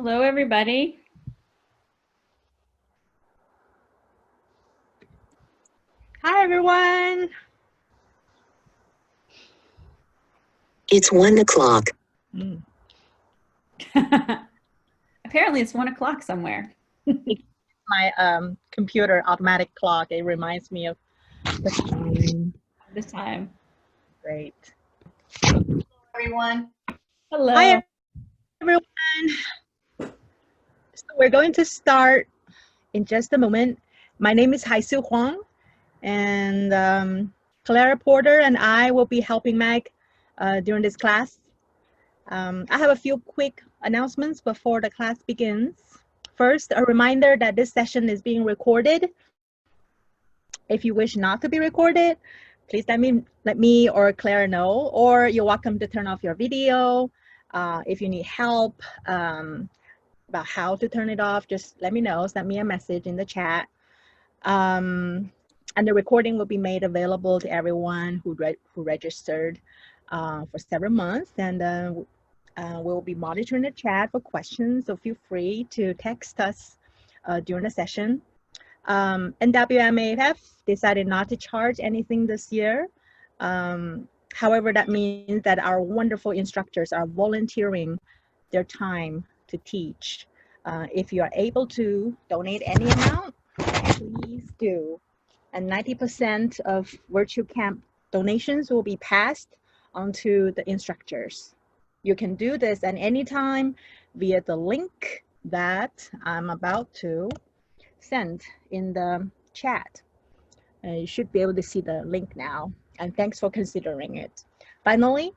Hello, everybody. Hi, everyone. It's 1 o'clock. Apparently, it's 1 o'clock somewhere. My computer automatic clock, it reminds me of the time. The time. Great. Hello, everyone. Hello. Hi, everyone. So we're going to start in just a moment. My name is Haisu Huang, and Clara Porter and I will be helping Meg during this class. I have a few quick announcements before the class begins. First, a reminder that this session is being recorded. If you wish not to be recorded, please let me or Claire know, or you're welcome to turn off your video. If you need help about how to turn it off, just let me know, send me a message in the chat. And the recording will be made available to everyone who registered for several months, and we'll be monitoring the chat for questions, so feel free to text us during the session. And WMAF decided not to charge anything this year. However, that means that our wonderful instructors are volunteering their time to teach. If you are able to donate any amount, please do. And 90% of Virtual Camp donations will be passed onto the instructors. You can do this at any time via the link that I'm about to send in the chat. You should be able to see the link now, and thanks for considering it. Finally,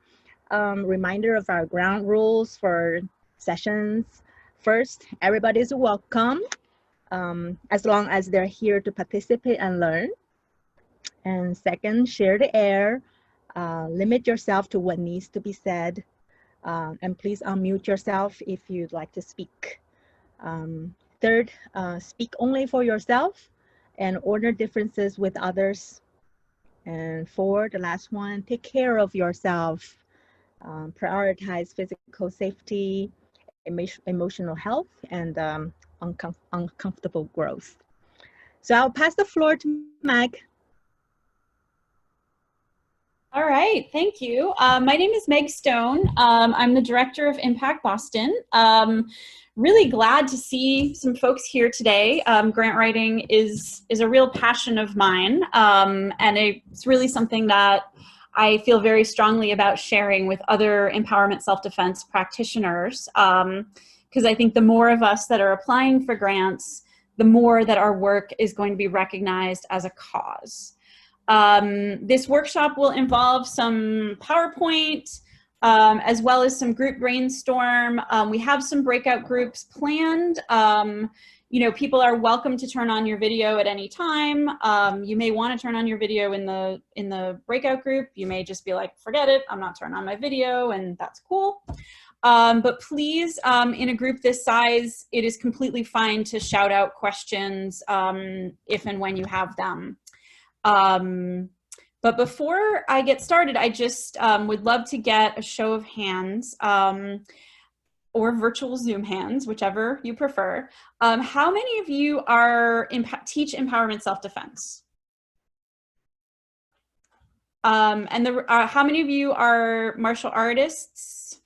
reminder of our ground rules for sessions. First, everybody is welcome, as long as they're here to participate and learn. And second, share the air, limit yourself to what needs to be said, and please unmute yourself if you'd like to speak. Third, speak only for yourself and order differences with others. And four, the last one, take care of yourself. Prioritize physical safety, emotional health, and uncomfortable growth. So I'll pass the floor to Meg. All right, thank you. My name is Meg Stone. I'm the director of Impact Boston. Really glad to see some folks here today. Grant writing is a real passion of mine, and it's really something that I feel very strongly about sharing with other empowerment self-defense practitioners, because I think the more of us that are applying for grants, the more that our work is going to be recognized as a cause. This workshop will involve some PowerPoint, as well as some group brainstorm. We have some breakout groups planned. You know, people are welcome to turn on your video at any time. You may want to turn on your video in the breakout group. You may just be like, forget it, I'm not turning on my video, and that's cool. But please, in a group this size, it is completely fine to shout out questions if and when you have them. But before I get started, I just would love to get a show of hands, or virtual Zoom hands, whichever you prefer. How many of you are teach empowerment self-defense? And how many of you are martial artists?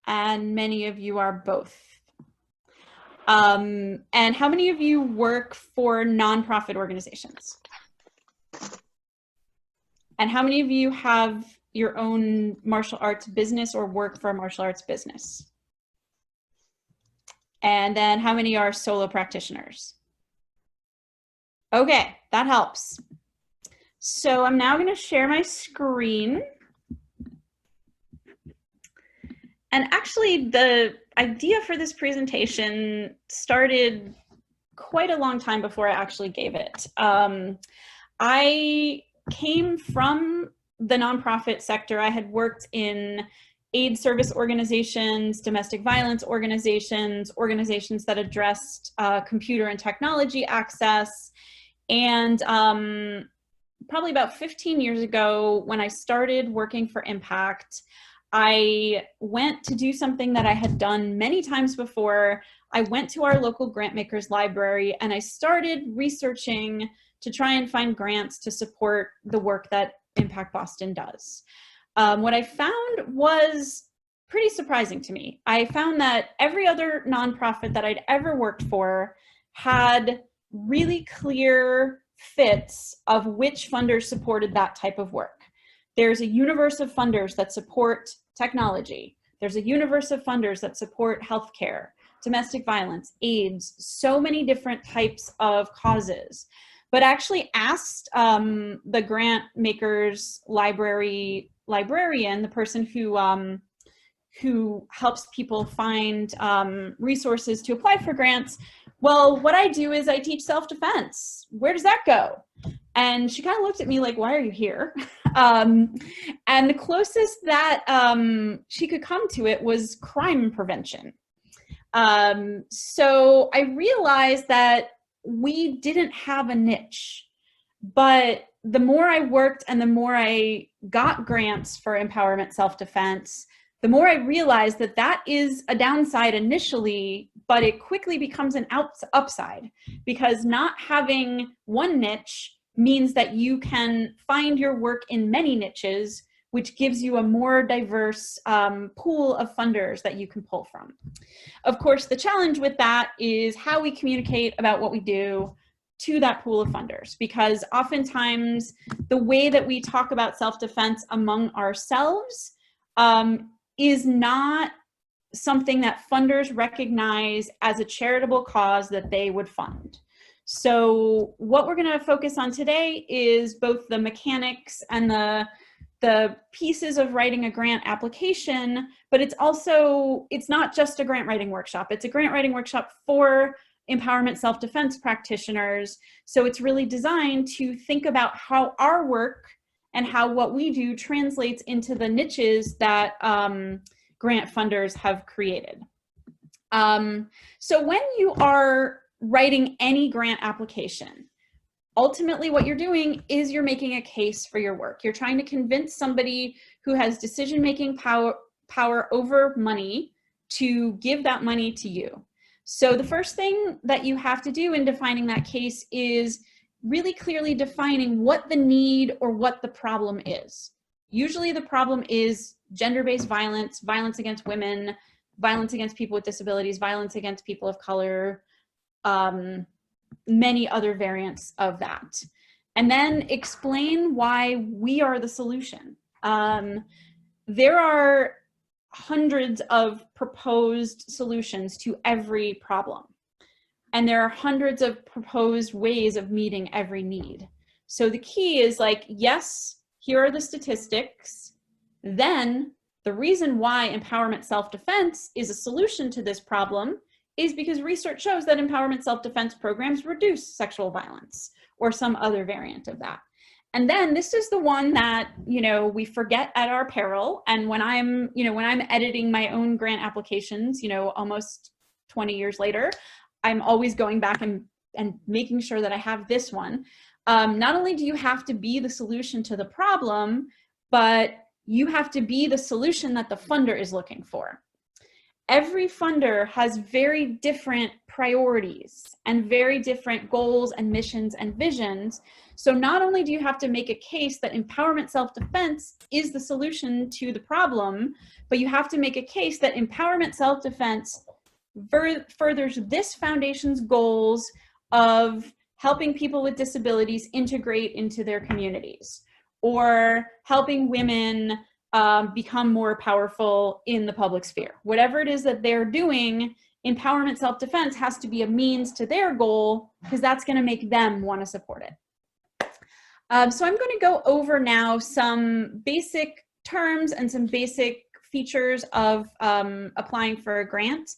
And many of you are both. And how many of you work for nonprofit organizations? And how many of you have your own martial arts business or work for a martial arts business? And then how many are solo practitioners? Okay, that helps. So I'm now going to share my screen. And actually, the idea for this presentation started quite a long time before I actually gave it. I came from the nonprofit sector. I had worked in aid service organizations, domestic violence organizations, organizations that addressed computer and technology access. And probably about 15 years ago, when I started working for Impact, I went to do something that I had done many times before. I went to our local grant makers library and I started researching to try and find grants to support the work that Impact Boston does. What I found was pretty surprising to me. I found that every other nonprofit that I'd ever worked for had really clear fits of which funders supported that type of work. There's a universe of funders that support technology. There's a universe of funders that support healthcare, domestic violence, AIDS, so many different types of causes. But actually asked the grant makers librarian, the person who helps people find resources to apply for grants, well, what I do is I teach self-defense. Where does that go? And she kind of looked at me like, why are you here? And the closest that she could come to it was crime prevention. So I realized that we didn't have a niche, but the more I worked and the more I got grants for empowerment self-defense, the more I realized that that is a downside initially, but it quickly becomes an upside, because not having one niche means that you can find your work in many niches, which gives you a more diverse pool of funders that you can pull from. Of course, the challenge with that is how we communicate about what we do to that pool of funders, because oftentimes the way that we talk about self-defense among ourselves is not something that funders recognize as a charitable cause that they would fund. So what we're going to focus on today is both the mechanics and the pieces of writing a grant application, but it's not just a grant writing workshop. It's a grant writing workshop for empowerment self-defense practitioners. So it's really designed to think about how our work and how what we do translates into the niches that grant funders have created. So when you are writing any grant application, ultimately what you're doing is you're making a case for your work. You're trying to convince somebody who has decision-making power over money to give that money to you. So the first thing that you have to do in defining that case is really clearly defining what the need or what the problem is. Usually the problem is gender-based violence, violence against women, violence against people with disabilities, violence against people of color, many other variants of that. And then explain why we are the solution. There are hundreds of proposed solutions to every problem. And there are hundreds of proposed ways of meeting every need. So the key is like, yes, here are the statistics. Then the reason why empowerment self-defense is a solution to this problem is because research shows that empowerment self-defense programs reduce sexual violence or some other variant of that. And then this is the one that, we forget at our peril. And when I'm editing my own grant applications, almost 20 years later, I'm always going back and making sure that I have this one. Not only do you have to be the solution to the problem, but you have to be the solution that the funder is looking for. Every funder has very different priorities and very different goals and missions and visions. So not only do you have to make a case that empowerment self-defense is the solution to the problem, but you have to make a case that empowerment self-defense furthers this foundation's goals of helping people with disabilities integrate into their communities, or helping women become more powerful in the public sphere. Whatever it is that they're doing, empowerment self-defense has to be a means to their goal, because that's going to make them want to support it. So I'm going to go over now some basic terms and some basic features of applying for a grant.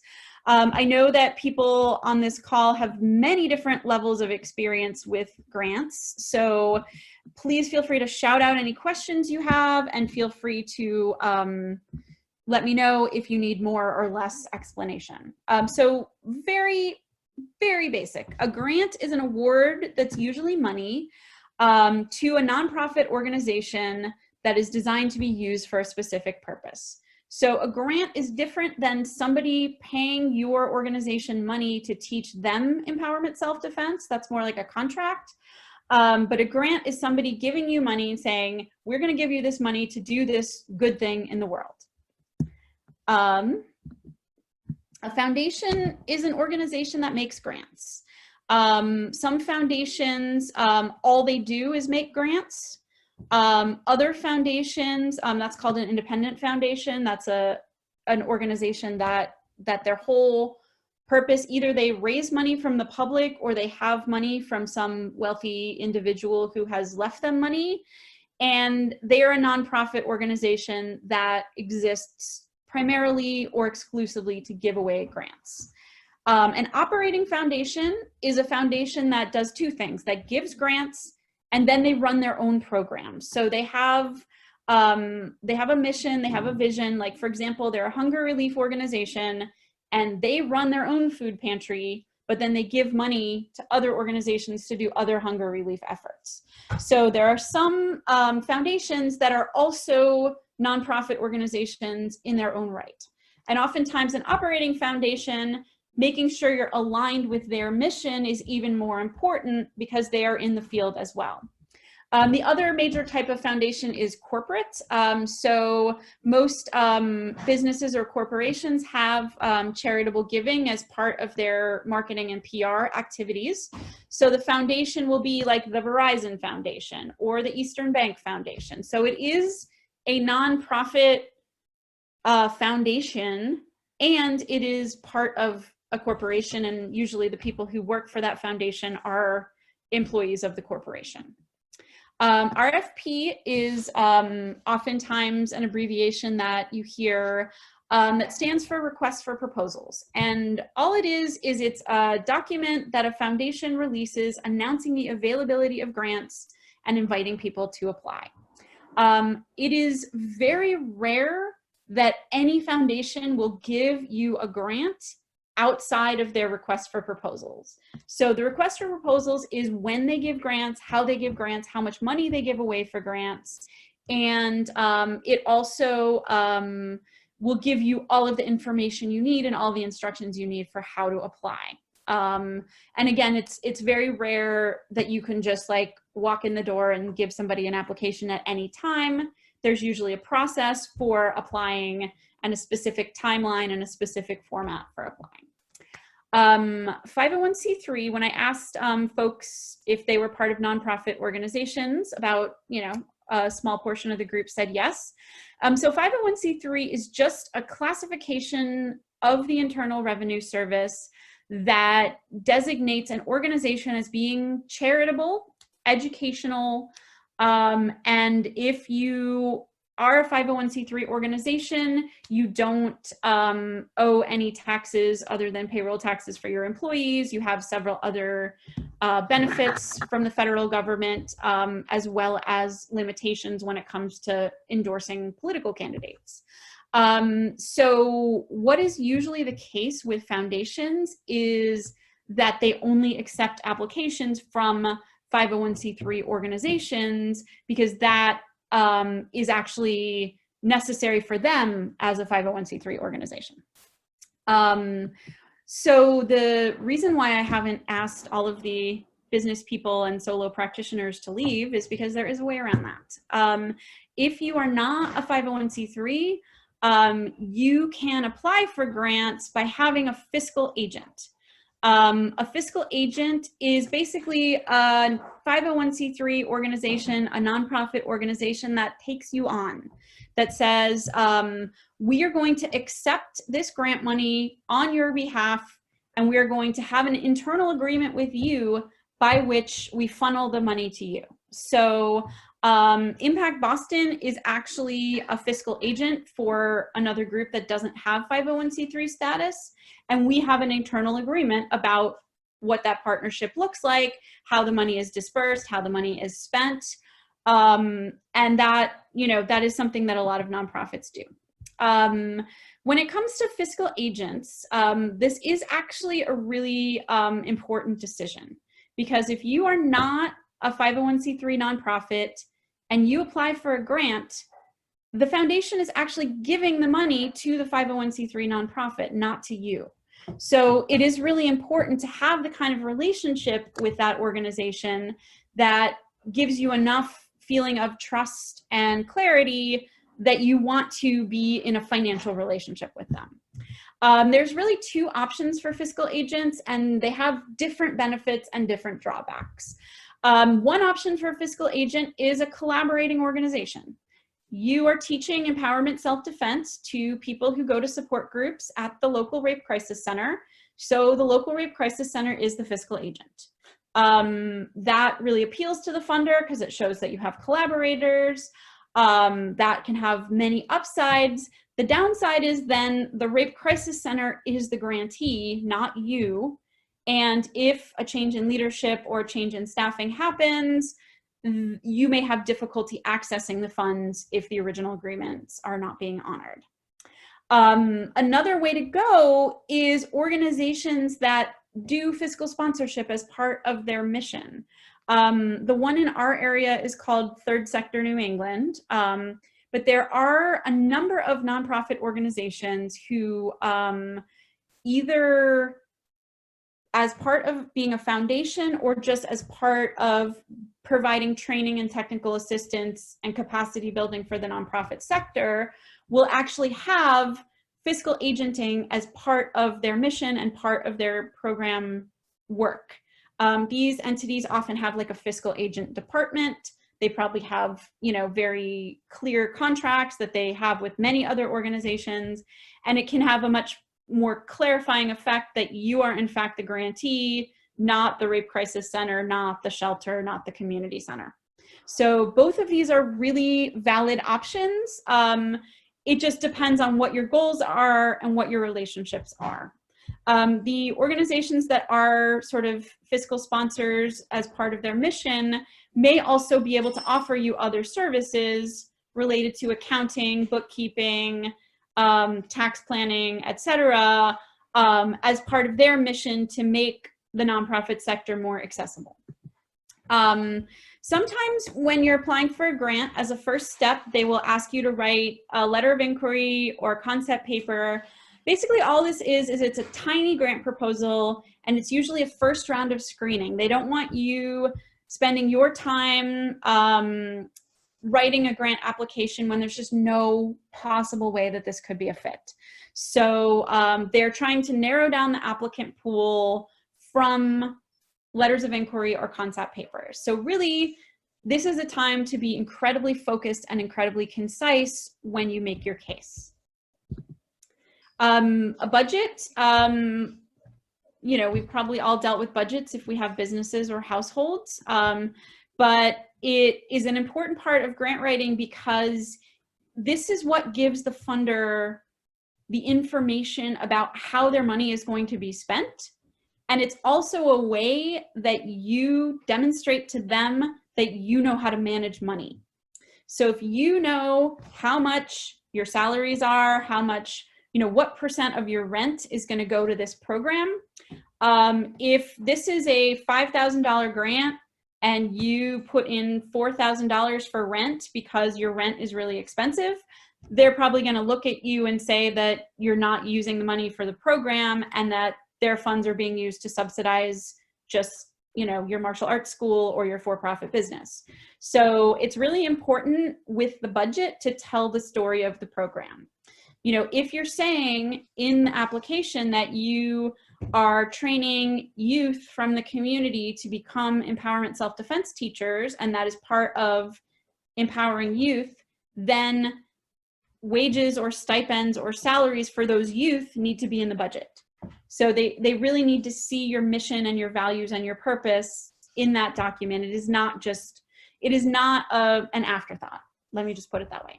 I know that people on this call have many different levels of experience with grants, so please feel free to shout out any questions you have, and feel free to let me know if you need more or less explanation. So very, very basic. A grant is an award that's usually money to a nonprofit organization that is designed to be used for a specific purpose. So a grant is different than somebody paying your organization money to teach them empowerment self-defense. That's more like a contract. But a grant is somebody giving you money and saying, we're going to give you this money to do this good thing in the world. A foundation is an organization that makes grants. Some foundations, all they do is make grants. Other foundations, that's called an independent foundation. That's an organization that their whole purpose, either they raise money from the public or they have money from some wealthy individual who has left them money. And they are a nonprofit organization that exists primarily or exclusively to give away grants. An operating foundation is a foundation that does two things, that gives grants and then they run their own programs. So they have a mission, they have a vision. Like, for example, they're a hunger relief organization and they run their own food pantry, but then they give money to other organizations to do other hunger relief efforts. So there are some foundations that are also nonprofit organizations in their own right. And oftentimes an operating foundation, making sure you're aligned with their mission is even more important because they are in the field as well. The other major type of foundation is corporate. So most businesses or corporations have charitable giving as part of their marketing and PR activities. So the foundation will be like the Verizon Foundation or the Eastern Bank Foundation. So it is a nonprofit foundation, and it is part of a corporation, and usually the people who work for that foundation are employees of the corporation. RFP is oftentimes an abbreviation that you hear that stands for Request for Proposals. And all it is it's a document that a foundation releases announcing the availability of grants and inviting people to apply. It is very rare that any foundation will give you a grant outside of their request for proposals. So the request for proposals is when they give grants, how they give grants, how much money they give away for grants. And it also will give you all of the information you need and all the instructions you need for how to apply. And again, it's very rare that you can just like walk in the door and give somebody an application at any time. There's usually a process for applying and a specific timeline and a specific format for applying. 501c3, when I asked folks if they were part of nonprofit organizations, about, a small portion of the group said yes. So 501c3 is just a classification of the Internal Revenue Service that designates an organization as being charitable, educational, and if you are a 501c3 organization, you don't owe any taxes other than payroll taxes for your employees. You have several other benefits from the federal government, as well as limitations when it comes to endorsing political candidates. So what is usually the case with foundations is that they only accept applications from 501c3 organizations because that is actually necessary for them as a 501c3 organization. So the reason why I haven't asked all of the business people and solo practitioners to leave is because there is a way around that. If you are not a 501c3, you can apply for grants by having a fiscal agent. A fiscal agent is basically a 501c3 organization, a nonprofit organization that takes you on, that says, we are going to accept this grant money on your behalf, and we are going to have an internal agreement with you by which we funnel the money to you. So Impact Boston is actually a fiscal agent for another group that doesn't have 501c3 status. And we have an internal agreement about what that partnership looks like, how the money is dispersed, how the money is spent. And that, that is something that a lot of nonprofits do. When it comes to fiscal agents, this is actually a really important decision, because if you are not a 501c3 nonprofit and you apply for a grant, the foundation is actually giving the money to the 501c3 nonprofit, not to you. So it is really important to have the kind of relationship with that organization that gives you enough feeling of trust and clarity that you want to be in a financial relationship with them. There's really two options for fiscal agents, and they have different benefits and different drawbacks. One option for a fiscal agent is a collaborating organization. You are teaching empowerment self-defense to people who go to support groups at the local rape crisis center. So the local rape crisis center is the fiscal agent. That really appeals to the funder because it shows that you have collaborators. That can have many upsides. The downside is then the rape crisis center is the grantee, not you. And if a change in leadership or a change in staffing happens, you may have difficulty accessing the funds if the original agreements are not being honored. Another way to go is organizations that do fiscal sponsorship as part of their mission. The one in our area is called Third Sector New England, but there are a number of nonprofit organizations who either as part of being a foundation or just as part of providing training and technical assistance and capacity building for the nonprofit sector will actually have fiscal agenting as part of their mission and part of their program work. These entities often have like a fiscal agent department. They probably have, you know, very clear contracts that they have with many other organizations, and it can have a much more clarifying effect that you are in fact the grantee, not the rape crisis center, not the shelter, not the community center. So both of these are really valid options. It just depends on what your goals are and what your relationships are. The organizations that are sort of fiscal sponsors as part of their mission may also be able to offer you other services related to accounting, bookkeeping, tax planning, etc., as part of their mission to make the nonprofit sector more accessible. Sometimes when you're applying for a grant, as a first step, they will ask you to write a letter of inquiry or concept paper. Basically, all this is it's a tiny grant proposal, and it's usually a first round of screening. They don't want you spending your time writing a grant application when there's just no possible way that this could be a fit. So they're trying to narrow down the applicant pool from letters of inquiry or concept papers. So really, this is a time to be incredibly focused and incredibly concise when you make your case. A budget, you know, we've probably all dealt with budgets if we have businesses or households, but it is an important part of grant writing because this is what gives the funder the information about how their money is going to be spent. And it's also a way that you demonstrate to them that you know how to manage money. So if you know how much your salaries are, how much, you know, what % of your rent is going to go to this program. If this is a $5,000 grant and you put in $4,000 for rent because your rent is really expensive, they're probably going to look at you and say that you're not using the money for the program and that their funds are being used to subsidize just, you know, your martial arts school or your for-profit business. So it's really important with the budget to tell the story of the program. You know, if you're saying in the application that you are training youth from the community to become empowerment self-defense teachers, and that is part of empowering youth, then wages or stipends or salaries for those youth need to be in the budget. So they really need to see your mission and your values and your purpose in that document. It is not just, it is not an afterthought. Let me just put it that way.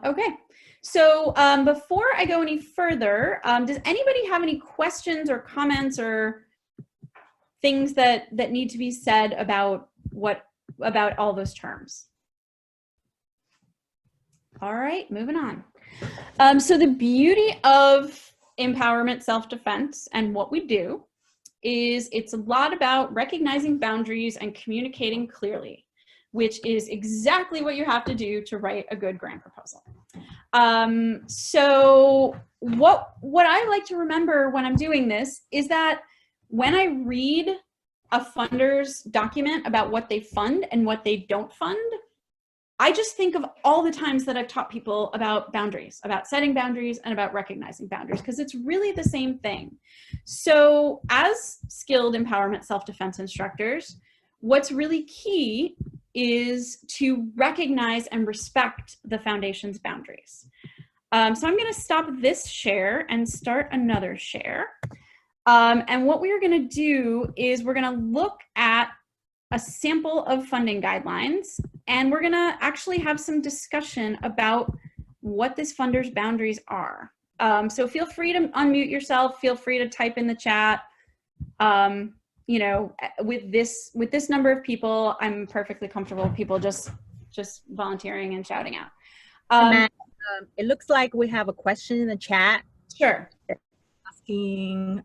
Okay. So before I go any further, does anybody have any questions or comments or things that need to be said about about all those terms? All right, moving on. So the beauty of empowerment self-defense and what we do is it's a lot about recognizing boundaries and communicating clearly. which is exactly what you have to do to write a good grant proposal. So what I like to remember when I'm doing this is that when I read a funder's document about what they fund and what they don't fund, I just think of all the times that I've taught people about boundaries, about setting boundaries and about recognizing boundaries, because it's really the same thing. So as skilled empowerment self-defense instructors, what's really key is to recognize and respect the foundation's boundaries. So I'm going to stop this share and start another share. And what we are going to do is we're going to look at a sample of funding guidelines, and we're going to actually have some discussion about what this funder's boundaries are. So feel free to unmute yourself. Feel free to type in the chat. You know, with this number of people, I'm perfectly comfortable with people just volunteering and shouting out. Matt, it looks like we have a question in the chat. Sure. Asking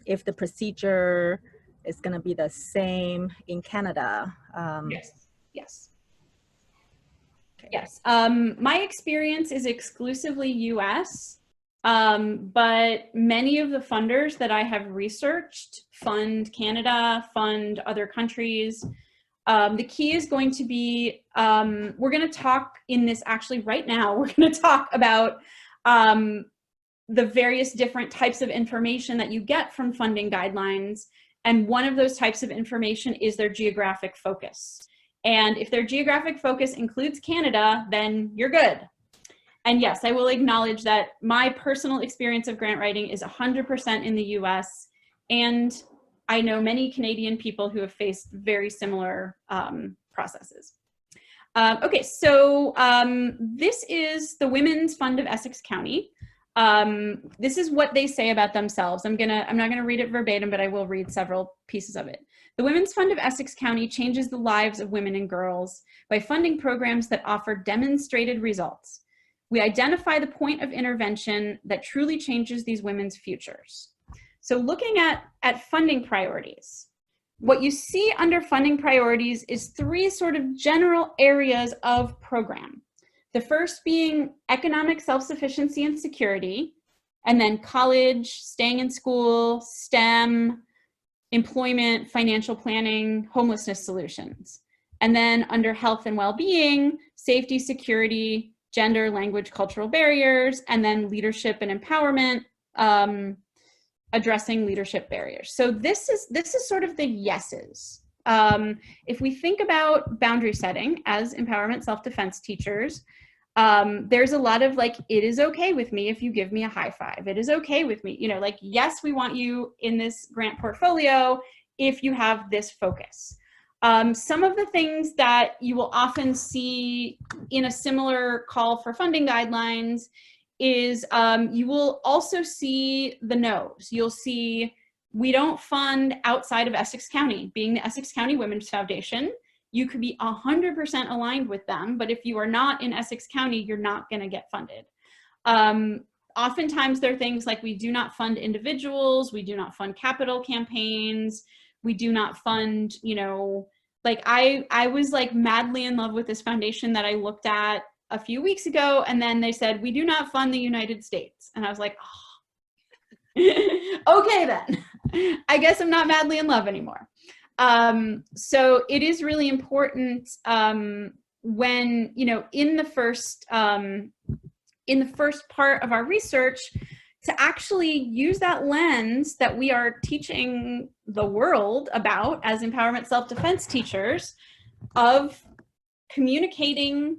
if the procedure is going to be the same in Canada. Yes. Yes. Okay. Yes. My experience is exclusively US, but many of the funders that I have researched fund Canada, fund other countries. The key is going to be, we're going to talk in this actually right now, we're going to talk about the various different types of information that you get from funding guidelines. And one of those types of information is their geographic focus. And if their geographic focus includes Canada, then you're good. And yes, I will acknowledge that my personal experience of grant writing is 100% in the US. And I know many Canadian people who have faced very similar processes. Okay, so this is the Women's Fund of Essex County. This is what they say about themselves. I'm not gonna read it verbatim, but I will read several pieces of it. The Women's Fund of Essex County changes the lives of women and girls by funding programs that offer demonstrated results. We identify the point of intervention that truly changes these women's futures. So looking at funding priorities, what you see under funding priorities is three sort of general areas of program. The first being economic self-sufficiency and security, and then college, staying in school, STEM, employment, financial planning, homelessness solutions. And then under health and well-being, safety, security, gender, language, cultural barriers, and then leadership and empowerment, addressing leadership barriers. So this is sort of the yeses. If we think about boundary setting as empowerment self-defense teachers, there's a lot of like, it is okay with me if you give me a high five. It is okay with me, you know, like, yes, we want you in this grant portfolio if you have this focus. Some of the things that you will often see in a similar call for funding guidelines is you will also see the no's. You'll see, we don't fund outside of Essex County. Being the Essex County Women's Foundation, you could be 100% aligned with them, but if you are not in Essex County, you're not gonna get funded. Oftentimes there are things like, we do not fund individuals, we do not fund capital campaigns, we do not fund, you know, like I was like madly in love with this foundation that I looked at a few weeks ago, and then they said, we do not fund the United States. And I was like, oh. Okay then, I guess I'm not madly in love anymore. So it is really important when, you know, in the first part of our research, to actually use that lens that we are teaching the world about as empowerment self-defense teachers, of communicating,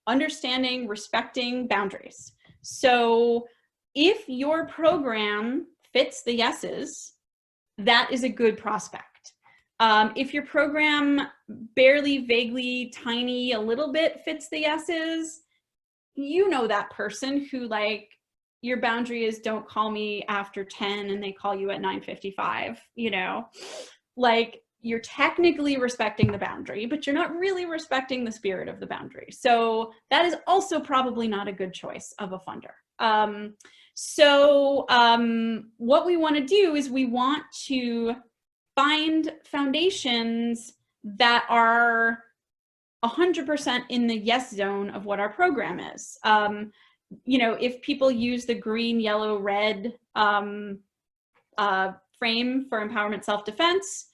understanding, respecting boundaries. So if your program fits the yeses, that is a good prospect. If your program barely, vaguely, tiny, a little bit fits the yeses, you know that person who, like, your boundary is don't call me after 10 and they call you at 9:55, you know, like, you're technically respecting the boundary, but you're not really respecting the spirit of the boundary. So that is also probably not a good choice of a funder. What we want to do is we want to find foundations that are 100% in the yes zone of what our program is. You know, if people use the green, yellow, red frame for empowerment self-defense,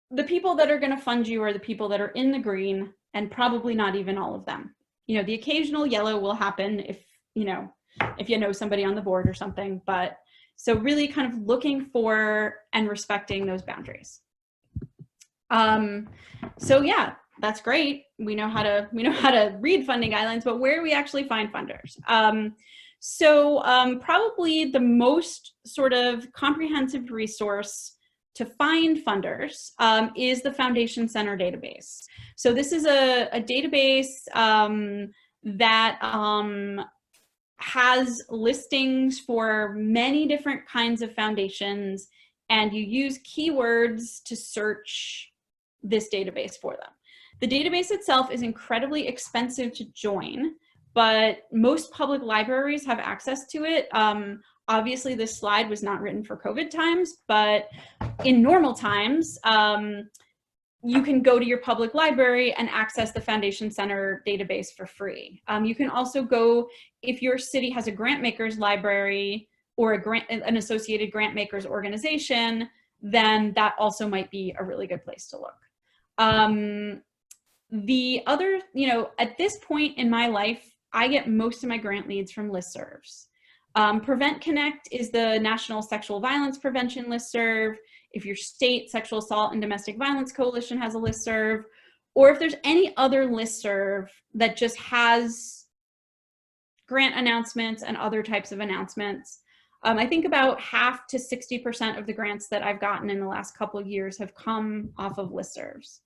the people that are going to fund you are the people that are in the green, and probably not even all of them. You know, the occasional yellow will happen if you know somebody on the board or something, but so really kind of looking for and respecting those boundaries. So yeah, that's great. We know how to read funding guidelines, but where do we actually find funders? Probably the most sort of comprehensive resource to find funders is the Foundation Center database. So this is a database that has listings for many different kinds of foundations, and you use keywords to search this database for them. The database itself is incredibly expensive to join, but most public libraries have access to it. Obviously, this slide was not written for COVID times, but in normal times, you can go to your public library and access the Foundation Center database for free. You can also go, if your city has a grant makers library or an associated grant makers organization, then that also might be a really good place to look. The other, at this point in my life, I get most of my grant leads from listservs. Prevent Connect is the National Sexual Violence Prevention listserv. If your state Sexual Assault and Domestic Violence Coalition has a listserv, or if there's any other listserv that just has grant announcements and other types of announcements. I think about half to 60% of the grants that I've gotten in the last couple of years have come off of listservs.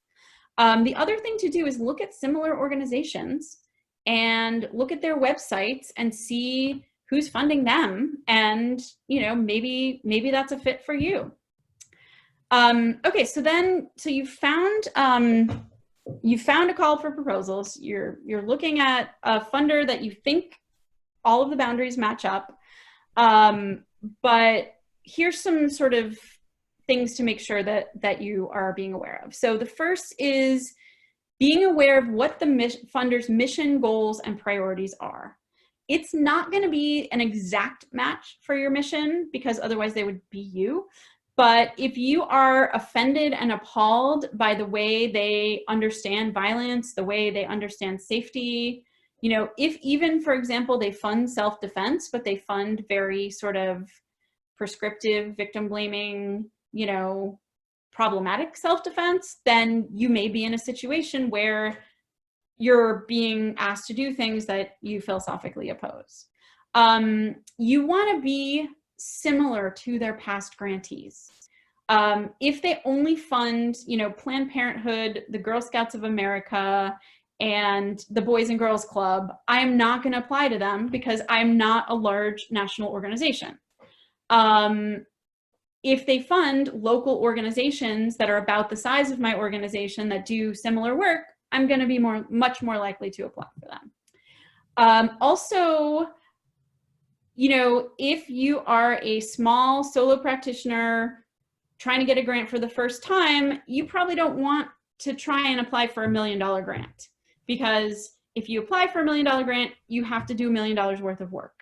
The other thing to do is look at similar organizations and look at their websites and see who's funding them, and maybe that's a fit for you. Okay, so you found a call for proposals. You're looking at a funder that you think all of the boundaries match up, but here's some sort of things to make sure that you are being aware of. So the first is being aware of what the funder's mission, goals, and priorities are. It's not going to be an exact match for your mission, because otherwise they would be you. But if you are offended and appalled by the way they understand violence, the way they understand safety, if even, for example, they fund self-defense, but they fund very sort of prescriptive, victim-blaming, problematic self-defense, then you may be in a situation where you're being asked to do things that you philosophically oppose. You want to be similar to their past grantees. If they only fund, Planned Parenthood, the Girl Scouts of America, and the Boys and Girls Club, I am not going to apply to them because I'm not a large national organization. If they fund local organizations that are about the size of my organization that do similar work, I'm going to be much more likely to apply for them. Also, if you are a small solo practitioner trying to get a grant for the first time, you probably don't want to try and apply for $1 million grant, because if you apply for $1 million grant, you have to do $1 million worth of work.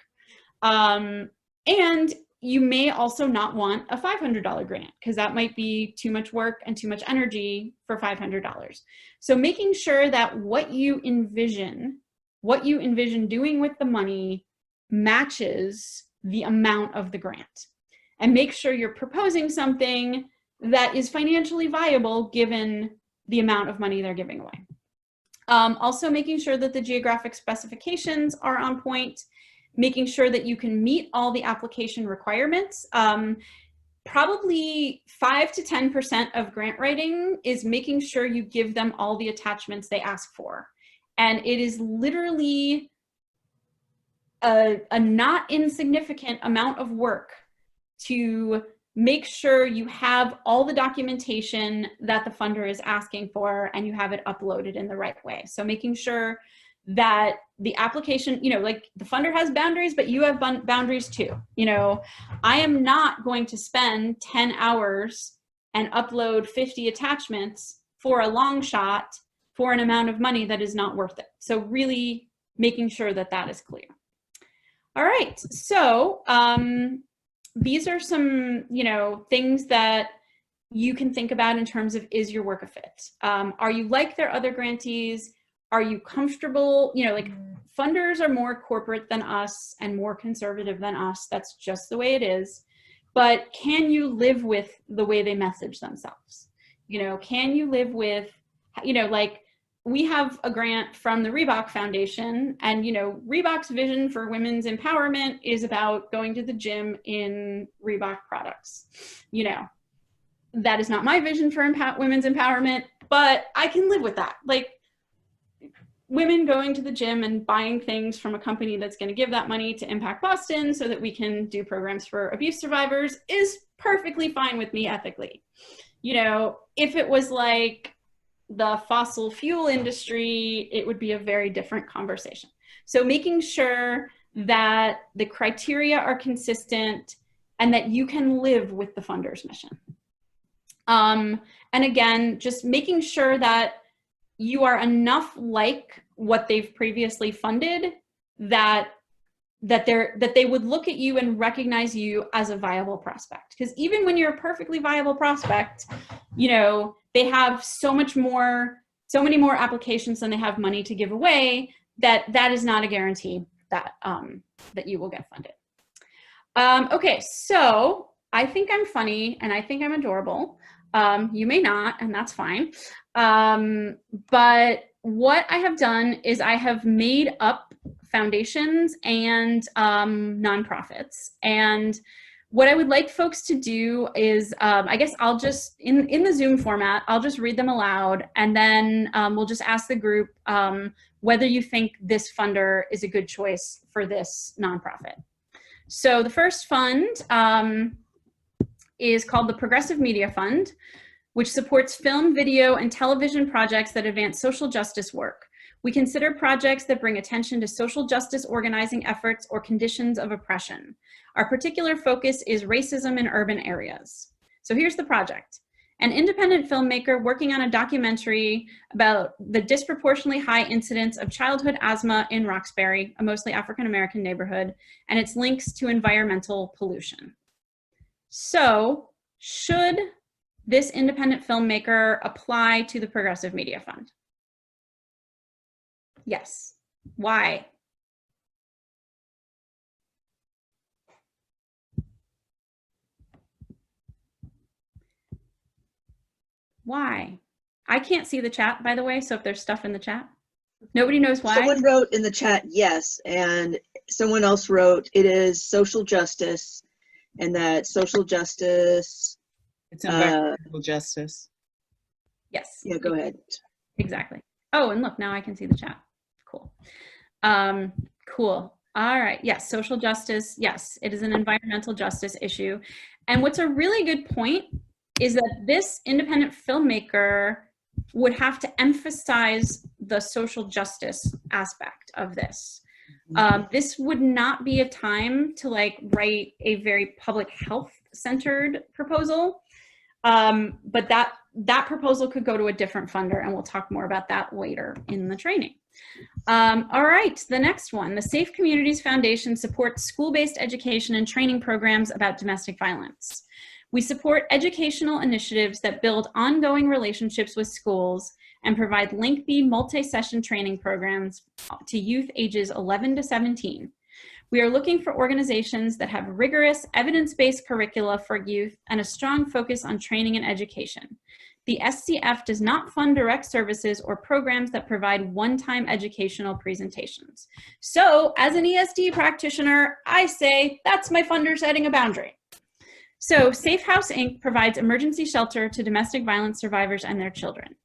And you may also not want a $500 grant, because that might be too much work and too much energy for $500. So making sure that what you envision doing with the money matches the amount of the grant, and make sure you're proposing something that is financially viable given the amount of money they're giving away. Also making sure that the geographic specifications are on point, making sure that you can meet all the application requirements. Probably 5 to 10% of grant writing is making sure you give them all the attachments they ask for. And it is literally a not insignificant amount of work to make sure you have all the documentation that the funder is asking for and you have it uploaded in the right way. So making sure that the application, like the funder has boundaries, but you have boundaries too. I am not going to spend 10 hours and upload 50 attachments for a long shot for an amount of money that is not worth it. So really making sure that that is clear. All right, so these are some, things that you can think about in terms of, is your work a fit? Are you like their other grantees? Are you comfortable? Like funders are more corporate than us and more conservative than us. That's just the way it is. But can you live with the way they message themselves? Can you live with, like we have a grant from the Reebok Foundation, and Reebok's vision for women's empowerment is about going to the gym in Reebok products. That is not my vision for women's empowerment, but I can live with that. Like, women going to the gym and buying things from a company that's going to give that money to Impact Boston so that we can do programs for abuse survivors is perfectly fine with me ethically. If it was like the fossil fuel industry, it would be a very different conversation. So making sure that the criteria are consistent and that you can live with the funder's mission. And again, just making sure that you are enough like what they've previously funded that they would look at you and recognize you as a viable prospect. Because even when you're a perfectly viable prospect, they have so many more applications than they have money to give away, that is not a guarantee that that you will get funded. Okay, so I think I'm funny and I think I'm adorable. You may not, and that's fine. But what I have done is I have made up foundations and nonprofits. And what I would like folks to do is, I guess I'll just, in the Zoom format, I'll just read them aloud, and then we'll just ask the group whether you think this funder is a good choice for this nonprofit. So the first fund is called the Progressive Media Fund, which supports film, video, and television projects that advance social justice work. We consider projects that bring attention to social justice organizing efforts or conditions of oppression. Our particular focus is racism in urban areas. So here's the project. An independent filmmaker working on a documentary about the disproportionately high incidence of childhood asthma in Roxbury, a mostly African-American neighborhood, and its links to environmental pollution. So, should this independent filmmaker apply to the Progressive Media Fund? Yes. Why? Why? I can't see the chat, by the way, so if there's stuff in the chat. Nobody knows why? Someone wrote in the chat, yes, and someone else wrote, it is social justice, and that social justice... It's environmental justice. Yes. Yeah, go ahead. Exactly. Oh, and look, now I can see the chat. Cool. Cool. All right. Yes, social justice. Yes, it is an environmental justice issue. And what's a really good point is that this independent filmmaker would have to emphasize the social justice aspect of this. This would not be a time to write a very public health centered proposal. But that proposal could go to a different funder, and we'll talk more about that later in the training. All right, the next one. The Safe Communities Foundation supports school-based education and training programs about domestic violence. We support educational initiatives that build ongoing relationships with schools and provide lengthy multi-session training programs to youth ages 11 to 17. We are looking for organizations that have rigorous, evidence-based curricula for youth and a strong focus on training and education. The SCF does not fund direct services or programs that provide one-time educational presentations. So, as an ESD practitioner, I say that's my funder setting a boundary. So, Safe House Inc. provides emergency shelter to domestic violence survivors and their children.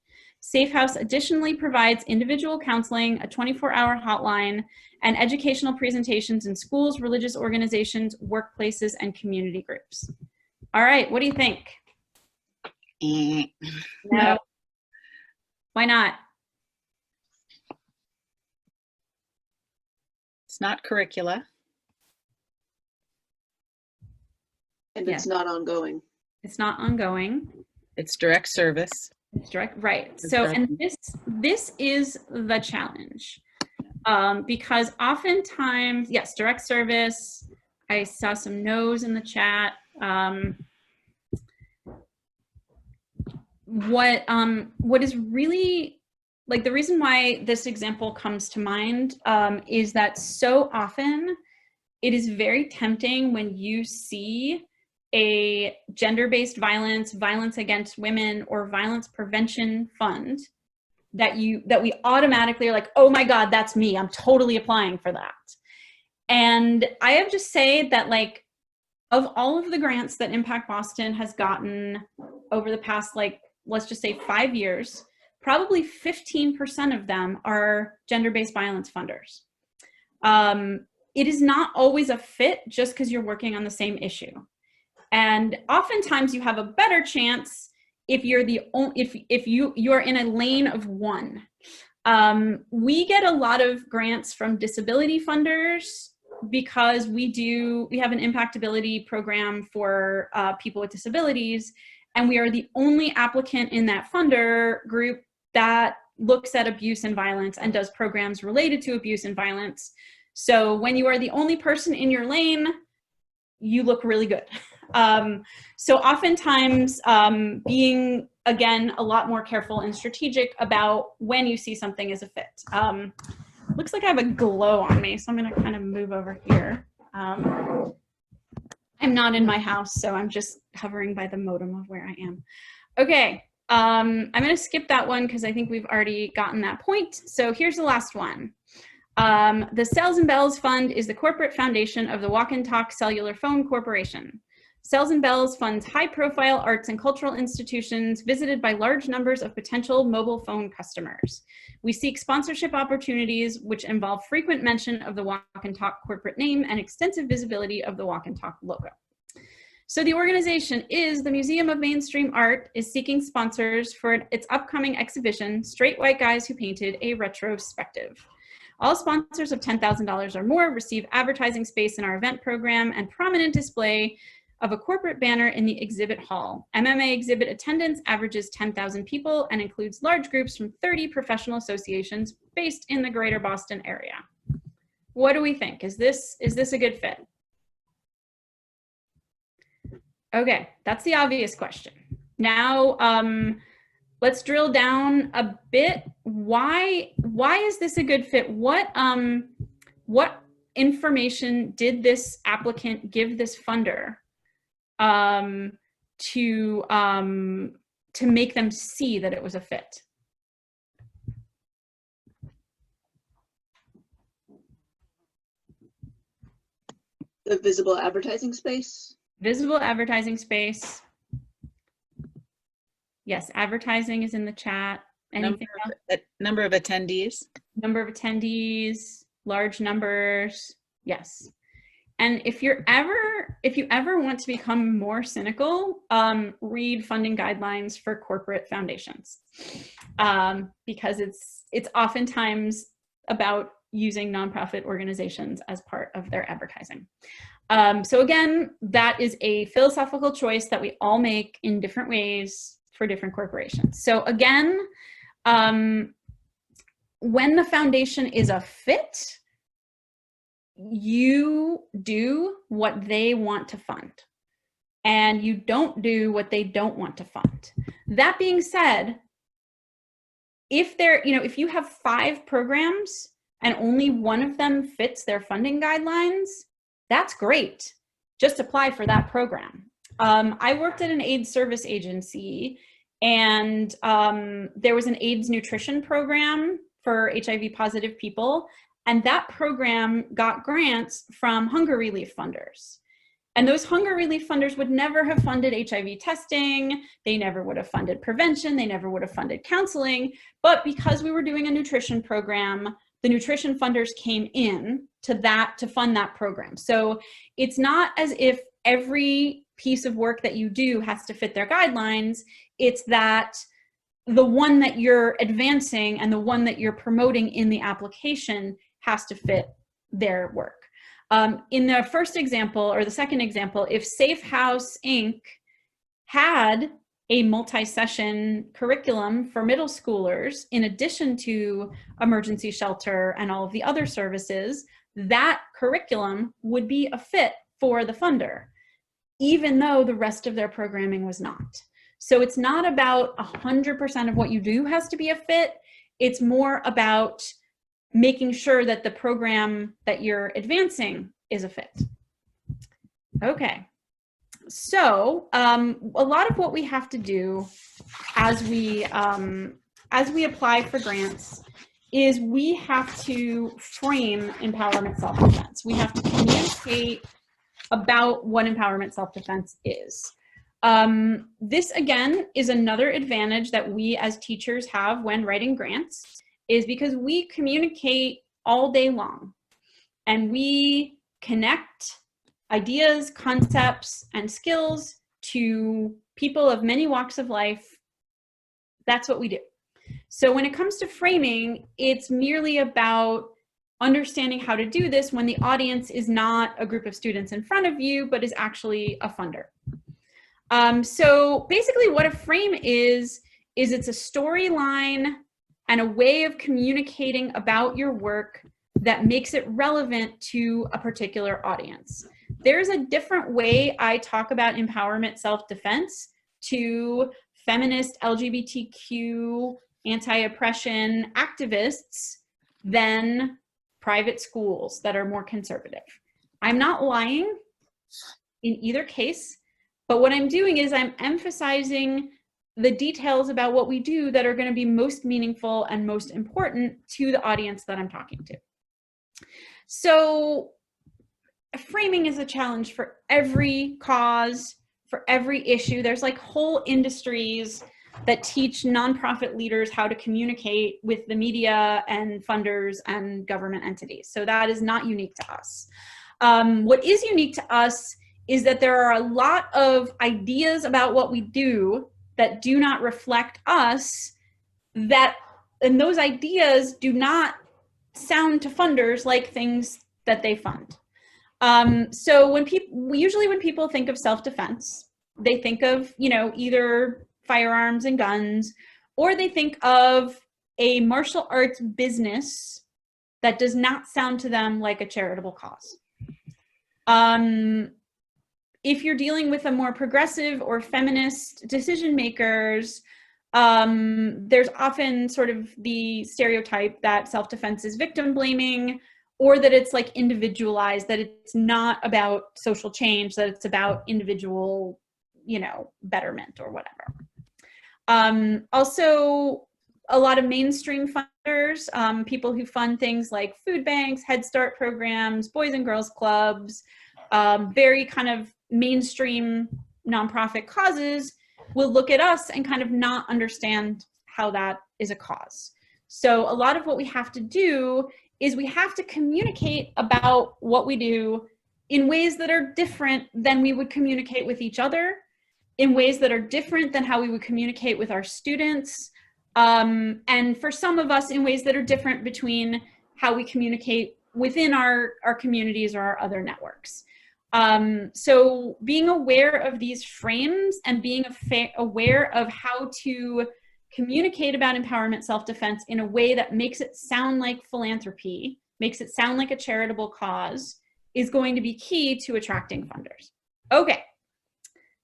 Safe House additionally provides individual counseling, a 24-hour hotline, and educational presentations in schools, religious organizations, workplaces, and community groups. All right, what do you think? No. Why not? It's not curricula. And it's not ongoing. It's not ongoing. It's direct service. It's direct, right. It's So, direct. and this is the challenge. Because oftentimes, yes, direct service, I saw some no's in the chat. What is really, like, the reason why this example comes to mind is that so often it is very tempting when you see a gender-based violence, violence against women, or violence prevention fund that we automatically are like, oh my God, that's me. I'm totally applying for that. And I have to say that, like, of all of the grants that Impact Boston has gotten over the past, like, let's just say 5 years, probably 15% of them are gender-based violence funders. It is not always a fit just because you're working on the same issue. And oftentimes you have a better chance if you're if you're in a lane of one. We get a lot of grants from disability funders because we have an impactability program for people with disabilities, and we are the only applicant in that funder group that looks at abuse and violence and does programs related to abuse and violence. So when you are the only person in your lane, you look really good. So oftentimes being, again, a lot more careful and strategic about when you see something as a fit. Looks like I have a glow on me, so I'm gonna kind of move over here. I'm not in my house, so I'm just hovering by the modem of where I am. Okay, I'm gonna skip that one because I think we've already gotten that point. So here's the last one. The Cells and Bells Fund is the corporate foundation of the Walk and Talk Cellular Phone Corporation. Cells and Bells funds high-profile arts and cultural institutions visited by large numbers of potential mobile phone customers. We seek sponsorship opportunities which involve frequent mention of the Walk and Talk corporate name and extensive visibility of the Walk and Talk logo. So the organization is the Museum of Mainstream Art is seeking sponsors for its upcoming exhibition, Straight White Guys Who Painted a Retrospective. All sponsors of $10,000 or more receive advertising space in our event program and prominent display of a corporate banner in the exhibit hall. MMA exhibit attendance averages 10,000 people and includes large groups from 30 professional associations based in the greater Boston area. What do we think? Is this a good fit? Okay, that's the obvious question. Now, let's drill down a bit. Why is this a good fit? What information did this applicant give this funder to make them see that it was a fit? The visible advertising space. Visible advertising space. Yes, advertising is in the chat. Anything else? Number of attendees. Number of attendees, large numbers. Yes. And if you ever want to become more cynical, read funding guidelines for corporate foundations, because it's oftentimes about using nonprofit organizations as part of their advertising. So again, that is a philosophical choice that we all make in different ways for different corporations. So again, when the foundation is a fit, you do what they want to fund and you don't do what they don't want to fund. That being said, if you have 5 programs and only one of them fits their funding guidelines, that's great. Just apply for that program. I worked at an AIDS service agency, and there was an AIDS nutrition program for HIV positive people. And that program got grants from hunger relief funders. And those hunger relief funders would never have funded HIV testing. They never would have funded prevention. They never would have funded counseling. But because we were doing a nutrition program, the nutrition funders came in to fund that program. So it's not as if every piece of work that you do has to fit their guidelines. It's that the one that you're advancing and the one that you're promoting in the application has to fit their work. In the first example or the second example, if Safe House Inc. had a multi-session curriculum for middle schoolers, in addition to emergency shelter and all of the other services, that curriculum would be a fit for the funder, even though the rest of their programming was not. So it's not about 100% of what you do has to be a fit. It's more about making sure that the program that you're advancing is a fit. Okay. So a lot of what we have to do as we apply for grants is we have to frame empowerment self-defense. We have to communicate about what empowerment self-defense is. This again is another advantage that we as teachers have when writing grants, is because we communicate all day long and we connect ideas, concepts, and skills to people of many walks of life. That's what we do. So when it comes to framing, it's merely about understanding how to do this when the audience is not a group of students in front of you, but is actually a funder. So basically what a frame is it's a storyline and a way of communicating about your work that makes it relevant to a particular audience. There's a different way I talk about empowerment self-defense to feminist, LGBTQ, anti-oppression activists than private schools that are more conservative. I'm not lying in either case, but what I'm doing is I'm emphasizing the details about what we do that are going to be most meaningful and most important to the audience that I'm talking to. So framing is a challenge for every cause, for every issue. There's like whole industries that teach nonprofit leaders how to communicate with the media and funders and government entities. So that is not unique to us. What is unique to us is that there are a lot of ideas about what we do that do not reflect us, and those ideas do not sound to funders like things that they fund. So usually when people think of self-defense, they think of, either firearms and guns, or they think of a martial arts business that does not sound to them like a charitable cause. If you're dealing with a more progressive or feminist decision makers, there's often sort of the stereotype that self-defense is victim blaming, or that it's like individualized, that it's not about social change, that it's about individual, betterment or whatever. Also, a lot of mainstream funders, people who fund things like food banks, Head Start programs, Boys and Girls Clubs, very kind of mainstream nonprofit causes, will look at us and kind of not understand how that is a cause. So a lot of what we have to do is we have to communicate about what we do in ways that are different than we would communicate with each other, in ways that are different than how we would communicate with our students, and for some of us in ways that are different between how we communicate within our communities or our other networks. So being aware of these frames and being aware of how to communicate about empowerment self-defense in a way that makes it sound like philanthropy, makes it sound like a charitable cause, is going to be key to attracting funders. Okay,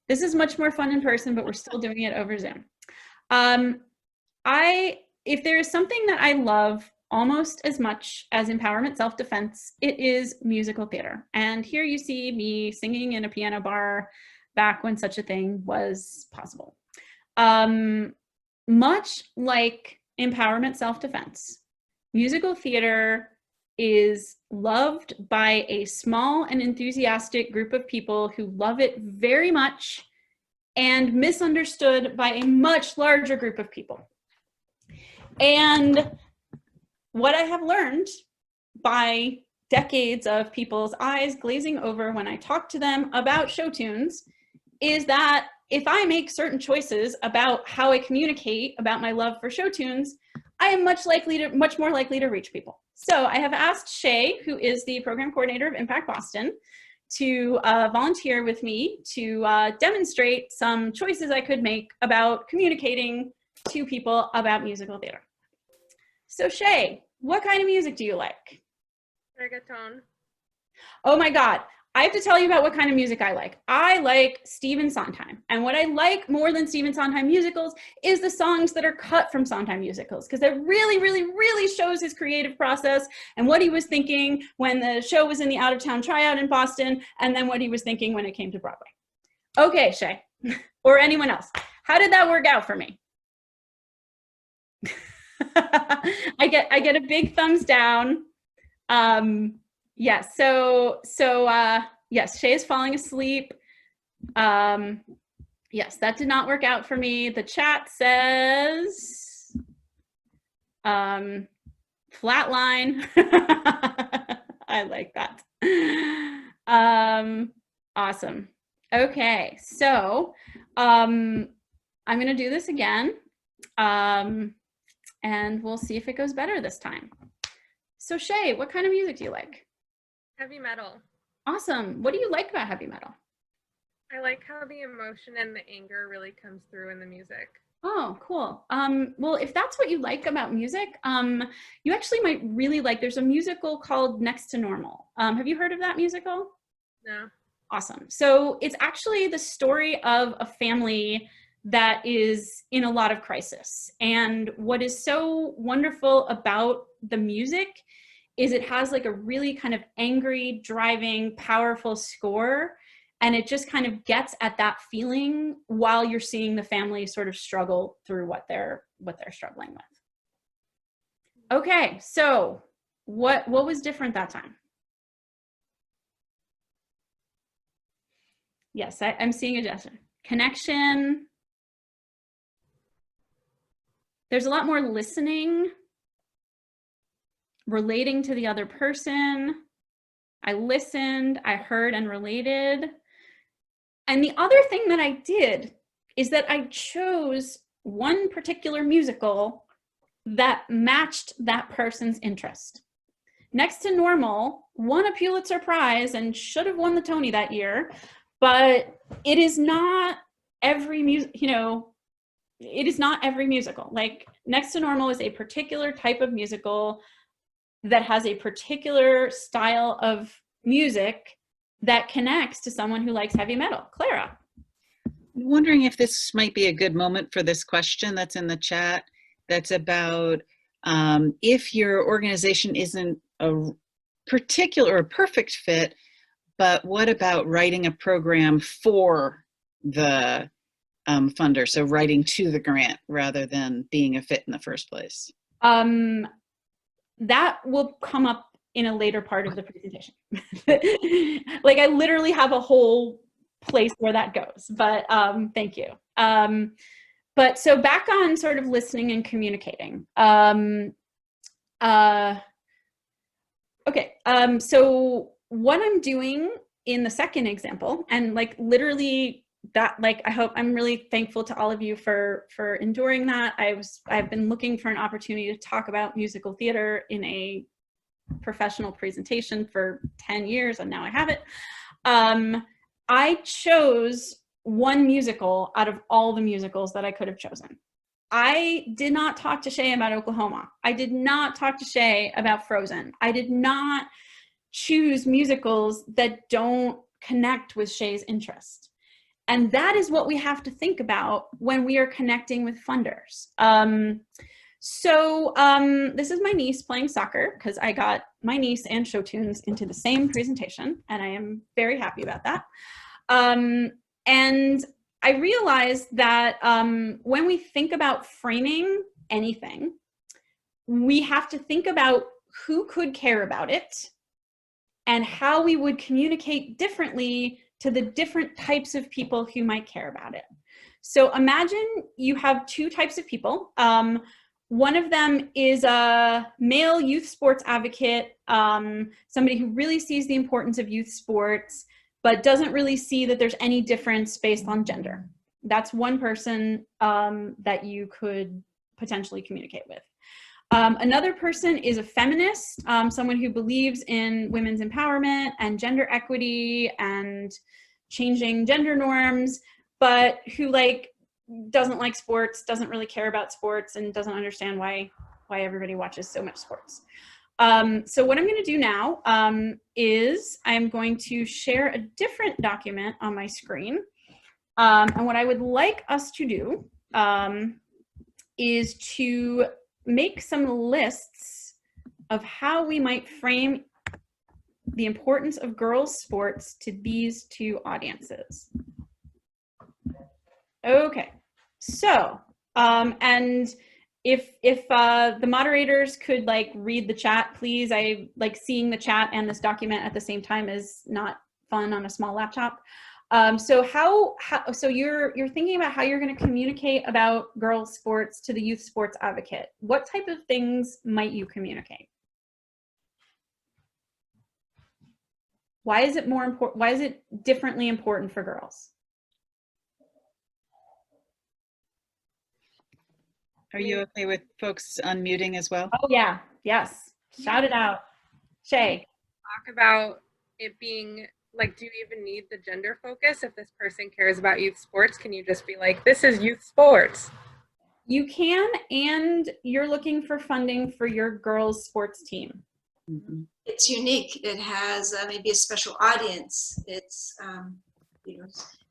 this is much more fun in person, but we're still doing it over Zoom. If there is something that I love almost as much as empowerment self-defense, it is musical theater. And here you see me singing in a piano bar back when such a thing was possible. Much like empowerment self-defense, musical theater is loved by a small and enthusiastic group of people who love it very much, and misunderstood by a much larger group of people. And what I have learned by decades of people's eyes glazing over when I talk to them about show tunes is that if I make certain choices about how I communicate about my love for show tunes, I am much more likely to reach people. So I have asked Shay, who is the program coordinator of Impact Boston, to volunteer with me to demonstrate some choices I could make about communicating to people about musical theater. So Shay, what kind of music do you like? Reggaeton. Oh my God. I have to tell you about what kind of music I like. I like Stephen Sondheim. And what I like more than Stephen Sondheim musicals is the songs that are cut from Sondheim musicals, because it really, really, really shows his creative process and what he was thinking when the show was in the out-of-town tryout in Boston, and then what he was thinking when it came to Broadway. Okay, Shay, or anyone else. How did that work out for me? I get a big thumbs down. Yes, yes, Shay is falling asleep. Yes, that did not work out for me. The chat says flatline. I like that. Awesome. Okay, so I'm gonna do this again, and we'll see if it goes better this time. So Shay, what kind of music do you like? Heavy metal. Awesome. What do you like about heavy metal? I like how the emotion and the anger really comes through in the music. Oh, cool. Well, if that's what you like about music, you actually might really like, there's a musical called Next to Normal. Have you heard of that musical? No. Awesome. So it's actually the story of a family that is in a lot of crisis. And what is so wonderful about the music is it has like a really kind of angry, driving, powerful score. And it just kind of gets at that feeling while you're seeing the family sort of struggle through what they're struggling with. Okay, so what was different that time? Yes, I'm seeing a gesture. Connection. There's a lot more listening, relating to the other person. I listened, I heard and related. And the other thing that I did is that I chose one particular musical that matched that person's interest. Next to Normal won a Pulitzer Prize and should have won the Tony that year, but it is not every it is not every musical. Like Next to Normal is a particular type of musical that has a particular style of music that connects to someone who likes heavy metal. Clara. I'm wondering if this might be a good moment for this question that's in the chat that's about if your organization isn't a particular or perfect fit, but what about writing a program for the funder? So writing to the grant rather than being a fit in the first place. That will come up in a later part of the presentation. Like I literally have a whole place where that goes, but thank you. But so back on sort of listening and communicating. Okay, so what I'm doing in the second example, and like literally that, like I'm really thankful to all of you for enduring that. I've been looking for an opportunity to talk about musical theater in a professional presentation for 10 years, and now I have it. I chose one musical out of all the musicals that I could have chosen. I did not talk to Shay about Oklahoma. I did not talk to Shay about Frozen. I did not choose musicals that don't connect with Shay's interest. And that is what we have to think about when we are connecting with funders. This is my niece playing soccer, because I got my niece and show tunes into the same presentation, and I am very happy about that. And I realized that when we think about framing anything, we have to think about who could care about it and how we would communicate differently to the different types of people who might care about it. So imagine you have two types of people. One of them is a male youth sports advocate, somebody who really sees the importance of youth sports, but doesn't really see that there's any difference based on gender. That's one person that you could potentially communicate with. Another person is a feminist, someone who believes in women's empowerment and gender equity and changing gender norms, but who doesn't like sports, doesn't really care about sports, and doesn't understand why everybody watches so much sports. So what I'm going to do now is I'm going to share a different document on my screen. And what I would like us to do is to make some lists of how we might frame the importance of girls' sports to these two audiences. Okay, so, and if the moderators could read the chat, please. I seeing the chat and this document at the same time is not fun on a small laptop. So you're thinking about how you're going to communicate about girls' sports to the youth sports advocate. What type of things might you communicate? Why is it more important? Why is it differently important for girls? Are you okay with folks unmuting as well? Oh yeah, yes. Shout it out. Shay. Talk about it being do you even need the gender focus? If this person cares about youth sports, can you just be like, this is youth sports? You can, and you're looking for funding for your girls' sports team. Mm-hmm. It's unique. It has maybe a special audience. It's,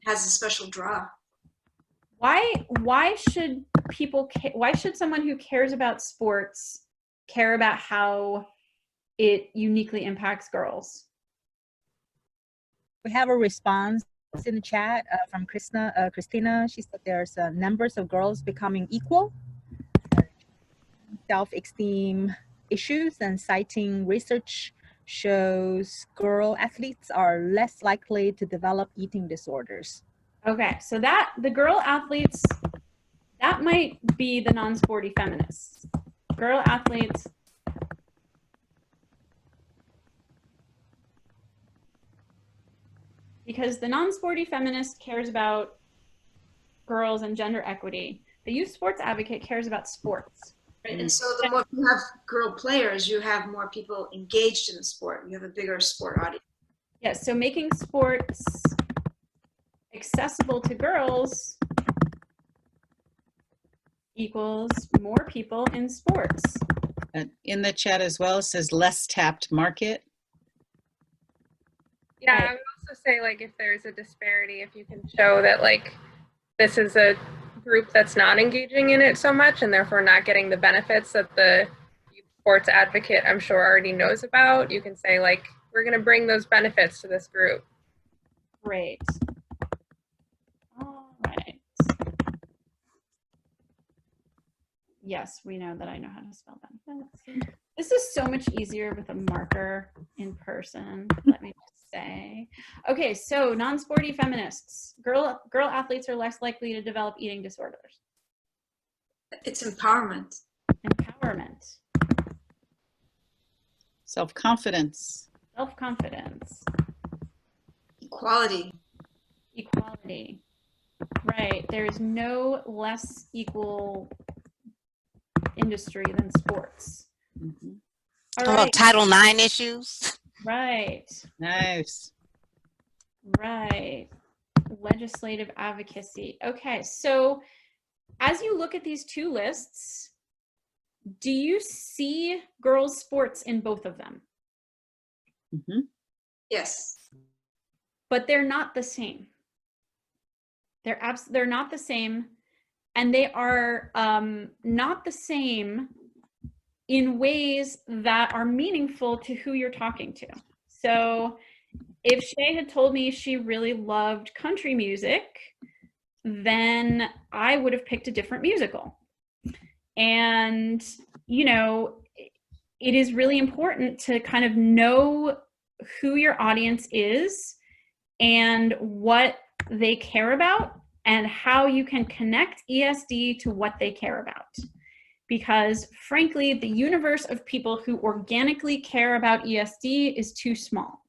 has a special draw. Why should people, why should someone who cares about sports care about how it uniquely impacts girls? We have a response in the chat from Christina. She said there's numbers of girls becoming equal, self-esteem issues, and citing research shows girl athletes are less likely to develop eating disorders. Okay, so the girl athletes, that might be the non-sporty feminists. Girl athletes. Because the non-sporty feminist cares about girls and gender equity. The youth sports advocate cares about sports. Right. And so the more you have girl players, you have more people engaged in the sport. You have a bigger sport audience. Yes, so making sports accessible to girls equals more people in sports. In the chat as well, it says less tapped market. Yeah, I would also say if there's a disparity, if you can show that this is a group that's not engaging in it so much and therefore not getting the benefits that the youth sports advocate I'm sure already knows about, you can say we're going to bring those benefits to this group. Great. All right. Yes, we know that I know how to spell benefits. This is so much easier with a marker in person, let me just say. Okay, so non-sporty feminists. Girl athletes are less likely to develop eating disorders. It's empowerment. Empowerment. Self-confidence. Self-confidence. Equality. Equality. Right, there's no less equal industry than sports. Mm-hmm. All right. Title IX issues. Right. Nice. Right. Legislative advocacy. Okay, so as you look at these two lists, do you see girls' sports in both of them? Mm-hmm. Yes. But they're not the same. They're not the same, and they are not the same in ways that are meaningful to who you're talking to. So if Shay had told me she really loved country music, then I would have picked a different musical. And, it is really important to kind of know who your audience is and what they care about and how you can connect ESD to what they care about. Because frankly, the universe of people who organically care about ESD is too small.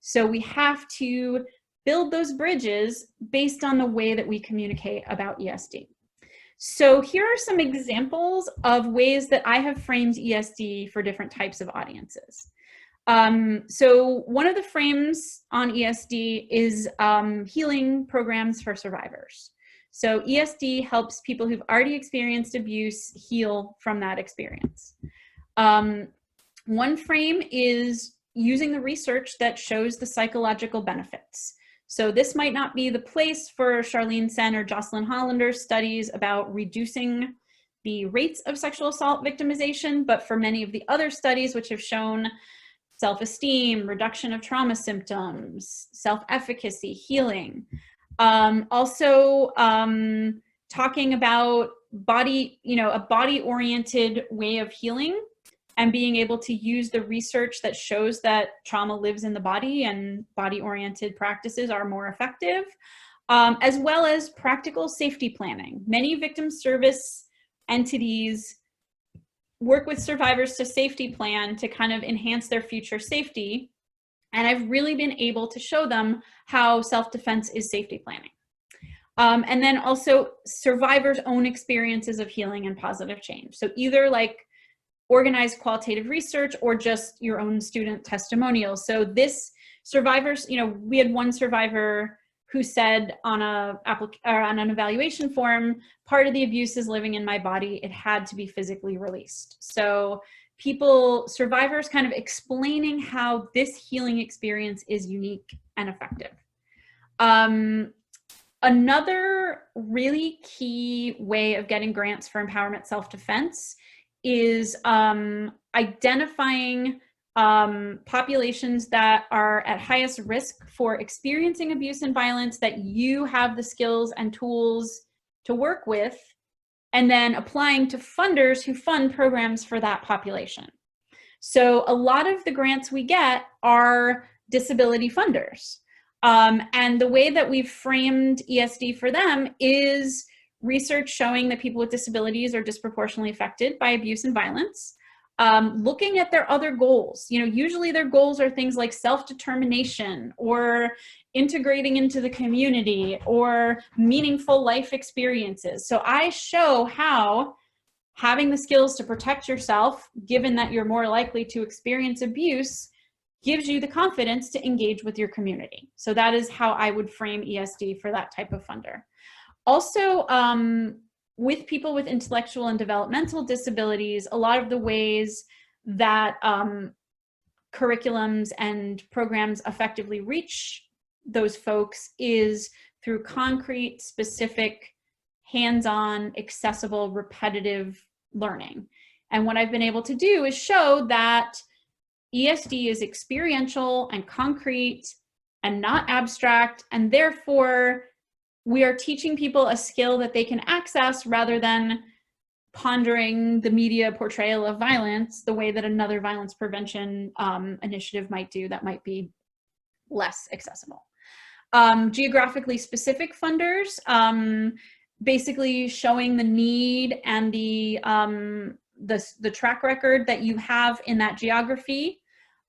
So we have to build those bridges based on the way that we communicate about ESD. So here are some examples of ways that I have framed ESD for different types of audiences. So one of the frames on ESD is healing programs for survivors. So ESD helps people who've already experienced abuse heal from that experience. One frame is using the research that shows the psychological benefits. So this might not be the place for Charlene Sen or Jocelyn Hollander's studies about reducing the rates of sexual assault victimization, but for many of the other studies which have shown self-esteem, reduction of trauma symptoms, self-efficacy, healing. Also talking about body, a body-oriented way of healing and being able to use the research that shows that trauma lives in the body and body-oriented practices are more effective, as well as practical safety planning. Many victim service entities work with survivors to safety plan to kind of enhance their future safety. And I've really been able to show them how self-defense is safety planning. And then also survivors' own experiences of healing and positive change. So either like organized qualitative research or just your own student testimonials. So this survivors, we had one survivor who said on an evaluation form, part of the abuse is living in my body. It had to be physically released. So survivors kind of explaining how this healing experience is unique and effective. Another really key way of getting grants for empowerment self-defense is identifying populations that are at highest risk for experiencing abuse and violence that you have the skills and tools to work with, and then applying to funders who fund programs for that population. So a lot of the grants we get are disability funders. And the way that we've framed ESD for them is research showing that people with disabilities are disproportionately affected by abuse and violence. Looking at their other goals, usually their goals are things like self-determination or integrating into the community or meaningful life experiences. So I show how having the skills to protect yourself, given that you're more likely to experience abuse, gives you the confidence to engage with your community. So that is how I would frame ESD for that type of funder. Also, with people with intellectual and developmental disabilities, a lot of the ways that curriculums and programs effectively reach those folks is through concrete, specific, hands-on, accessible, repetitive learning. And what I've been able to do is show that ESD is experiential and concrete and not abstract, and therefore we are teaching people a skill that they can access rather than pondering the media portrayal of violence the way that another violence prevention initiative might do that might be less accessible. Geographically specific funders, basically showing the need and the track record that you have in that geography,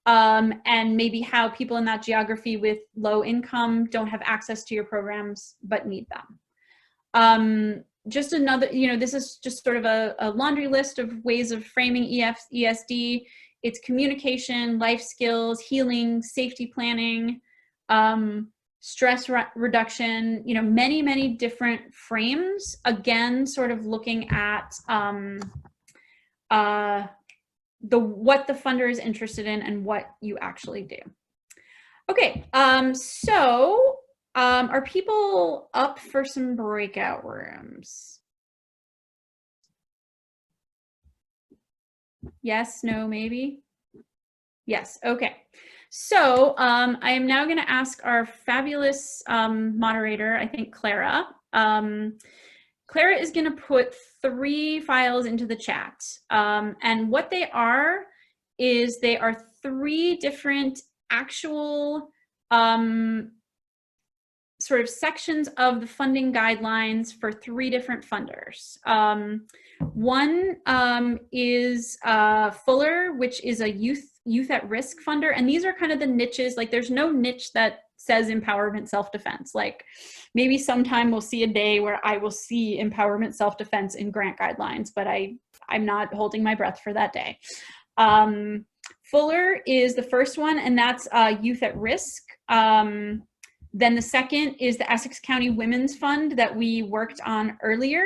and maybe how people in that geography with low income don't have access to your programs but need them. Just another, this is just sort of a laundry list of ways of framing ESD. It's communication, life skills, healing, safety planning, stress reduction, many, many different frames. Again, sort of looking at what the funder is interested in and what you actually do. Okay, so are people up for some breakout rooms? Yes, no, maybe? Yes, okay. So I am now going to ask our fabulous moderator, I think Clara. Clara is going to put 3 files into the chat. And what they are is they are 3 different actual sort of sections of the funding guidelines for 3 different funders. One is Fuller, which is a youth at risk funder. And these are kind of the niches, like there's no niche that says empowerment self-defense. Like maybe sometime we'll see a day where I will see empowerment self-defense in grant guidelines, but I'm not holding my breath for that day. Fuller is the first one, and that's youth at risk. Then the second is the Essex County Women's Fund that we worked on earlier.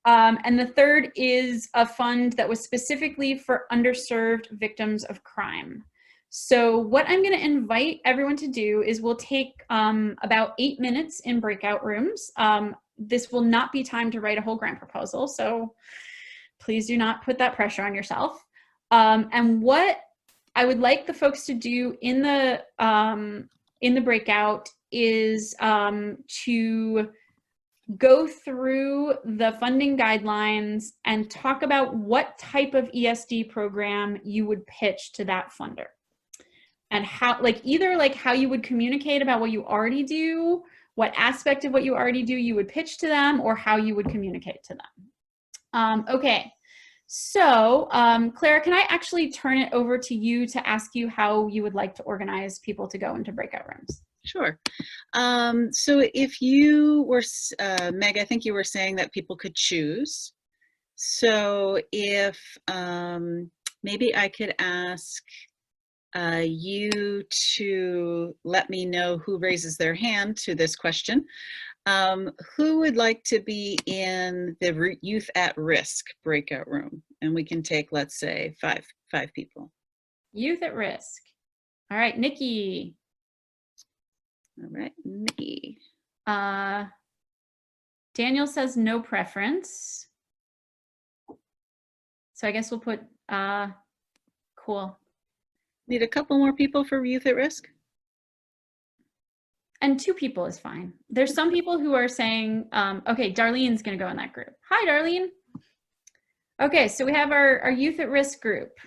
And the third is a fund that was specifically for underserved victims of crime. So what I'm going to invite everyone to do is we'll take about 8 minutes in breakout rooms. This will not be time to write a whole grant proposal, so please do not put that pressure on yourself. And what I would like the folks to do in the breakout is to go through the funding guidelines and talk about what type of ESD program you would pitch to that funder. And how, like, either like how you would communicate about what you already do, what aspect of what you already do you would pitch to them, or how you would communicate to them. Okay, so Clara, can I actually turn it over to you to ask you how you would like to organize people to go into breakout rooms? Sure. So if you were, Meg, I think you were saying that people could choose. So if maybe I could ask you to let me know who raises their hand to this question. Who would like to be in the youth at risk breakout room? And we can take, let's say, five people. Youth at risk. All right, Nikki. All right, Nikki. Daniel says no preference. So I guess we'll put, cool. Need a couple more people for youth at risk? And 2 people is fine. There's some people who are saying, okay, Darlene's gonna go in that group. Hi, Darlene. Okay, so we have our youth at risk group.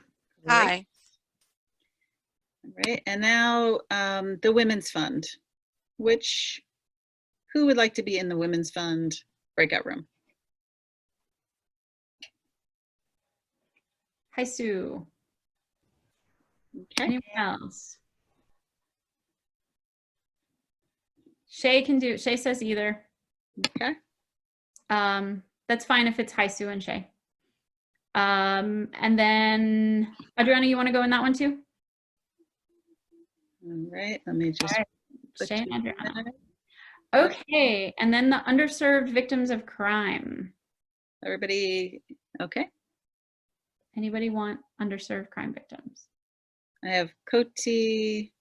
Hi. All right, and now the Women's Fund. Who would like to be in the Women's Fund breakout room? Hi, Sue. Okay. Anyone else? Shay can do, Shay says either. Okay. That's fine if it's Hi, Sue and Shay. And then, Adriana, you want to go in that one too? All right, let me just. Right. Shay and Adriana. Okay, and then the underserved victims of crime. Everybody, okay. Anybody want underserved crime victims? I have Koti,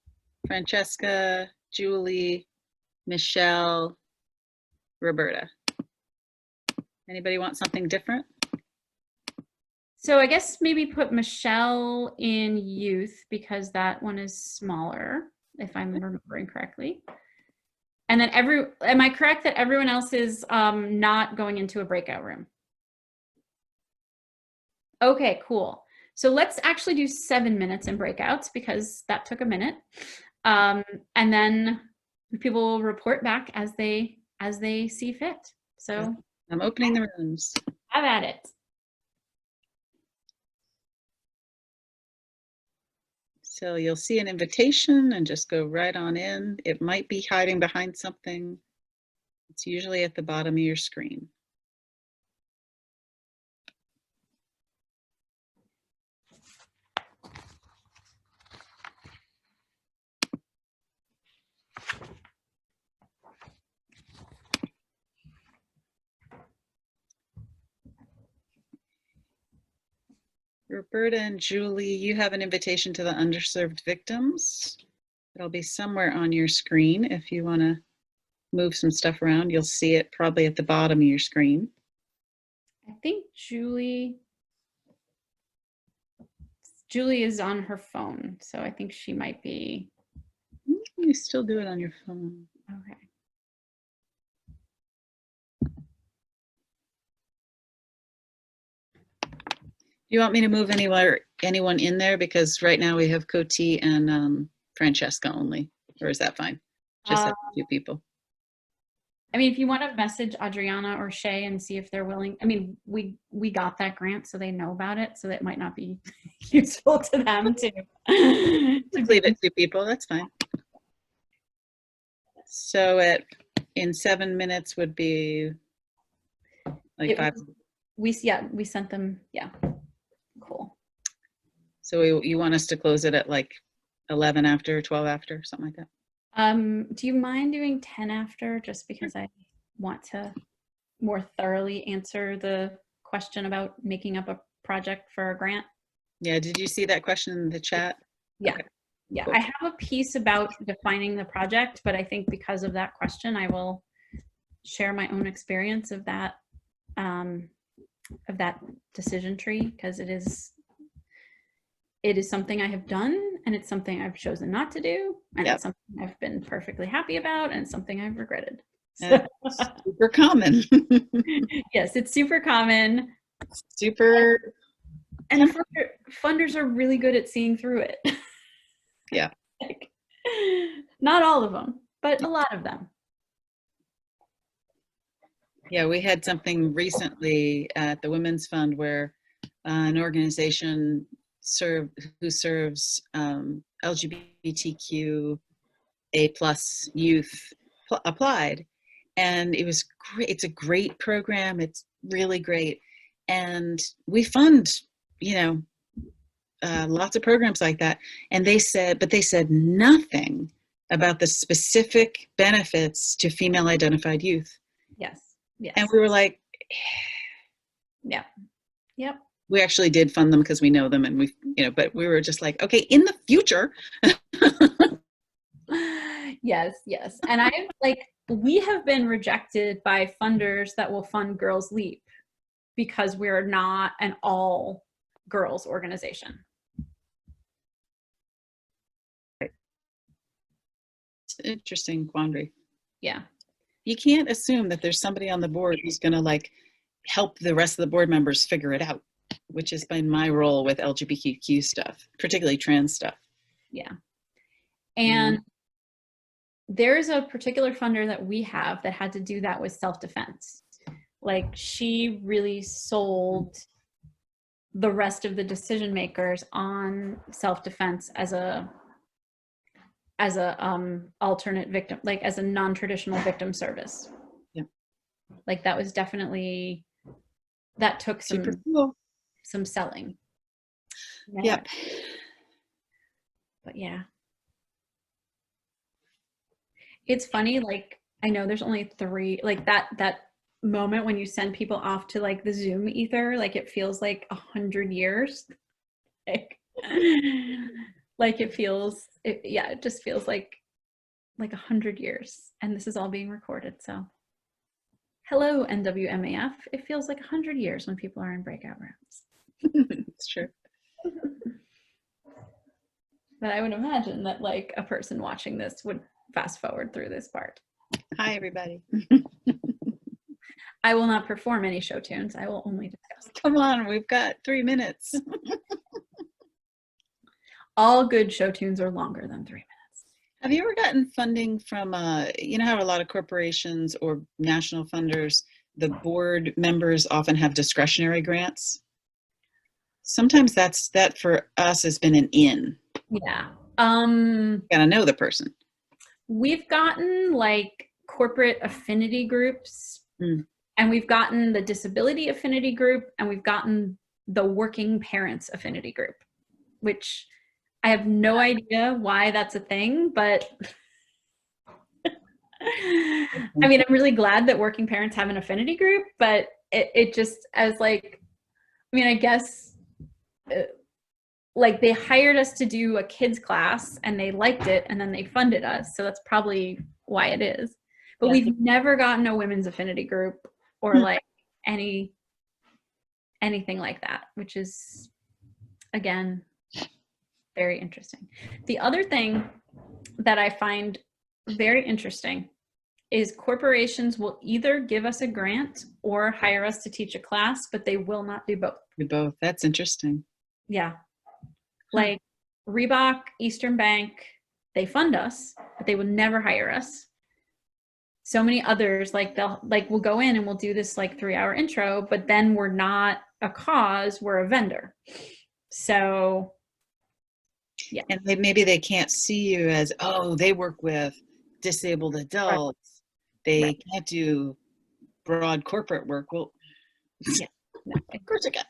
Francesca, Julie, Michelle, Roberta. Anybody want something different? So I guess maybe put Michelle in youth because that one is smaller, if I'm remembering correctly. And then am I correct that everyone else is not going into a breakout room? Okay, cool. So let's actually do 7 minutes in breakouts because that took a minute. And then people will report back as they see fit. So I'm opening the rooms. have at it. So you'll see an invitation and just go right on in. It might be hiding behind something. It's usually at the bottom of your screen. Roberta and Julie, you have an invitation to the underserved victims. It'll be somewhere on your screen. If you want to move some stuff around, you'll see it probably at the bottom of your screen. I think Julie is on her phone, so I think she might be. You still do it on your phone. Okay. Do you want me to move anyone in there? Because right now we have Koti and Francesca only, or is that fine? Just have a few people. I mean, if you want to message Adriana or Shay and see if they're willing, I mean, we got that grant, so they know about it, so that might not be useful to them to Leave it to people, that's fine. So in 7 minutes would be like It 5. we sent them. Yeah. Cool. So you want us to close it at like 11 after, 12 after, something like that? Do you mind doing 10 after, just because I want to more thoroughly answer the question about making up a project for a grant? Yeah, did you see that question in the chat? Yeah. Okay, Yeah, cool. I have a piece about defining the project, but I think because of that question, I will share my own experience of that decision tree, because it is something I have done, and it's something I've chosen not to do, and Yep. it's something I've been perfectly happy about, and it's something I've regretted. Super common. Yes, it's super common. Super. And funders are really good at seeing through it. Yeah. Like, not all of them, but a lot of them. Yeah, we had something recently at the Women's Fund where an organization who serves LGBTQ A+ youth applied, and it was great. It's a great program. It's really great, and we fund, lots of programs like that. And they said nothing about the specific benefits to female identified youth. Yes. Yes. And we were like, yeah. Yep. We actually did fund them because we know them, and but we were just like, okay, in the future. Yes. And we have been rejected by funders that will fund Girls Leap because we're not an all girls organization. It's an interesting quandary. Yeah. You can't assume that there's somebody on the board who's going to like help the rest of the board members figure it out, which has been my role with LGBTQ stuff, particularly trans stuff. Yeah. And there's a particular funder that we have that had to do that with self-defense. Like, she really sold the rest of the decision makers on self-defense as a alternate victim, like as a non-traditional victim service. Yeah. Like, that was definitely, that took some selling. Yep. But yeah. It's funny, like, I know there's only 3, like that moment when you send people off to like the Zoom ether, like it feels like 100 years. Like it just feels like 100 years. And this is all being recorded, so. Hello, NWMAF. It feels like 100 years when people are in breakout rooms. It's true. But I would imagine that like a person watching this would fast forward through this part. Hi, everybody. I will not perform any show tunes. I will only discuss. Come on, we've got 3 minutes. All good show tunes are longer than 3 minutes. Have you ever gotten funding from, you know how a lot of corporations or national funders, the board members often have discretionary grants? Sometimes that for us has been an in. Yeah. Gotta know the person. We've gotten like corporate affinity groups, and we've gotten the disability affinity group, and we've gotten the working parents affinity group, which I have no idea why that's a thing, but I mean, I'm really glad that working parents have an affinity group, but it just, I was like, I mean, I guess like they hired us to do a kids class and they liked it and then they funded us. So that's probably why it is. But we've never gotten a women's affinity group or like anything like that, which is, again, very interesting. The other thing that I find very interesting is corporations will either give us a grant or hire us to teach a class, but they will not do both. Do both. That's interesting. Yeah. Like Reebok, Eastern Bank, they fund us, but they would never hire us. So many others, like we'll go in and we'll do this like 3-hour intro, but then we're not a cause, we're a vendor. So yeah. And maybe they can't see you as, oh, they work with disabled adults. They can't do broad corporate work. Well, Yeah. of course I can.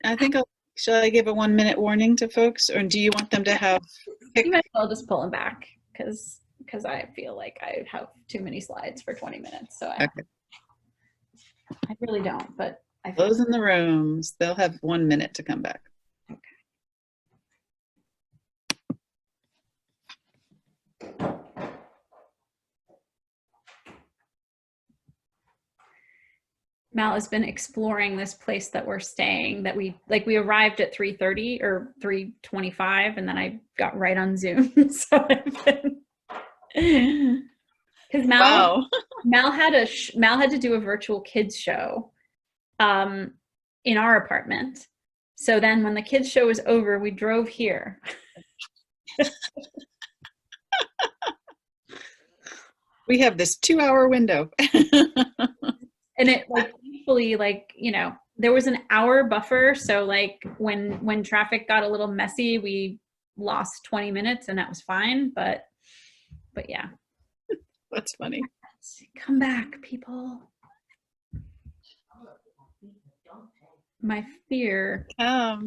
I think shall I give a 1 minute warning to folks, or do you want them to have? You might as well just pull them back because I feel like I have too many slides for 20 minutes. So I really don't, but I feel Those in the rooms, they'll have 1 minute to come back. Mal has been exploring this place that we're staying, that we arrived at 3:30 or 3:25, and then I got right on Zoom. So I've been, because Mal had to do a virtual kids show in our apartment. So then when the kids show was over, we drove here. We have this 2-hour window. And it thankfully, there was an hour buffer. So when traffic got a little messy, we lost 20 minutes and that was fine. But yeah. That's funny. Come back, people. My fear. All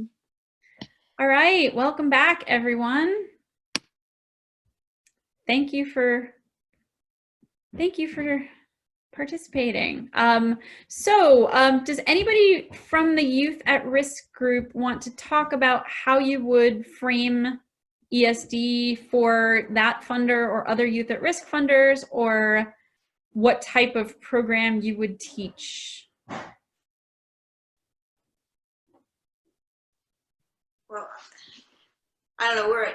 right. Welcome back, everyone. Thank you for participating. Does anybody from the Youth at Risk group want to talk about how you would frame ESD for that funder or other Youth at Risk funders, or what type of program you would teach? Well, I don't know,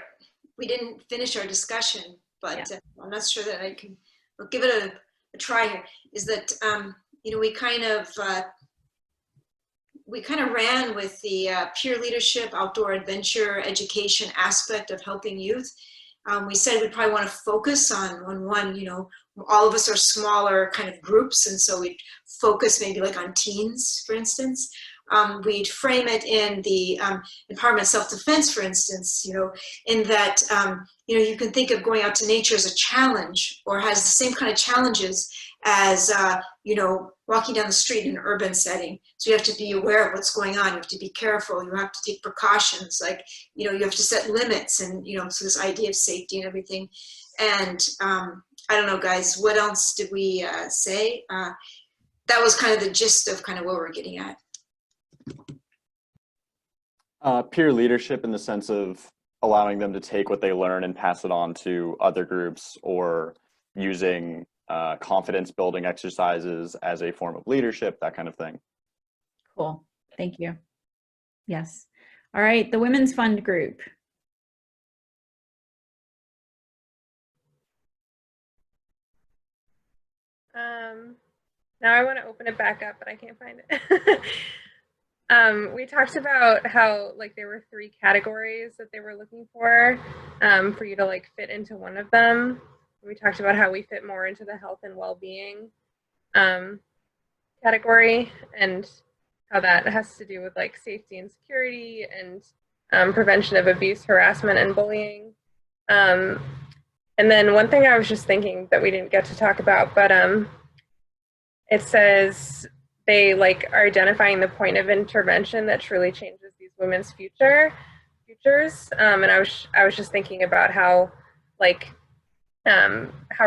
we didn't finish our discussion, but I'm not sure that we'll give it a try here. Is that, we kind of ran with the peer leadership, outdoor adventure, education aspect of helping youth. We said we'd probably want to focus on one, all of us are smaller kind of groups, and so we'd focus maybe like on teens, for instance. We'd frame it in the empowerment self-defense, for instance, in that, you can think of going out to nature as a challenge, or has the same kind of challenges as, walking down the street in an urban setting. So you have to be aware of what's going on. You have to be careful. You have to take precautions. You have to set limits, and, so this idea of safety and everything. And I don't know, guys, what else did we say? That was kind of the gist of kind of what we're getting at. Peer leadership in the sense of allowing them to take what they learn and pass it on to other groups, or using confidence building exercises as a form of leadership, that kind of thing. Cool. Thank you. Yes. All right. The Women's Fund group. Now I want to open it back up, but I can't find it. We talked about how there were 3 categories that they were looking for you to fit into one of them. We talked about how we fit more into the health and well-being category, and how that has to do with safety and security and prevention of abuse, harassment, and bullying. And then one thing I was just thinking that we didn't get to talk about, but it says they are identifying the point of intervention that truly changes these women's futures. And I was just thinking about how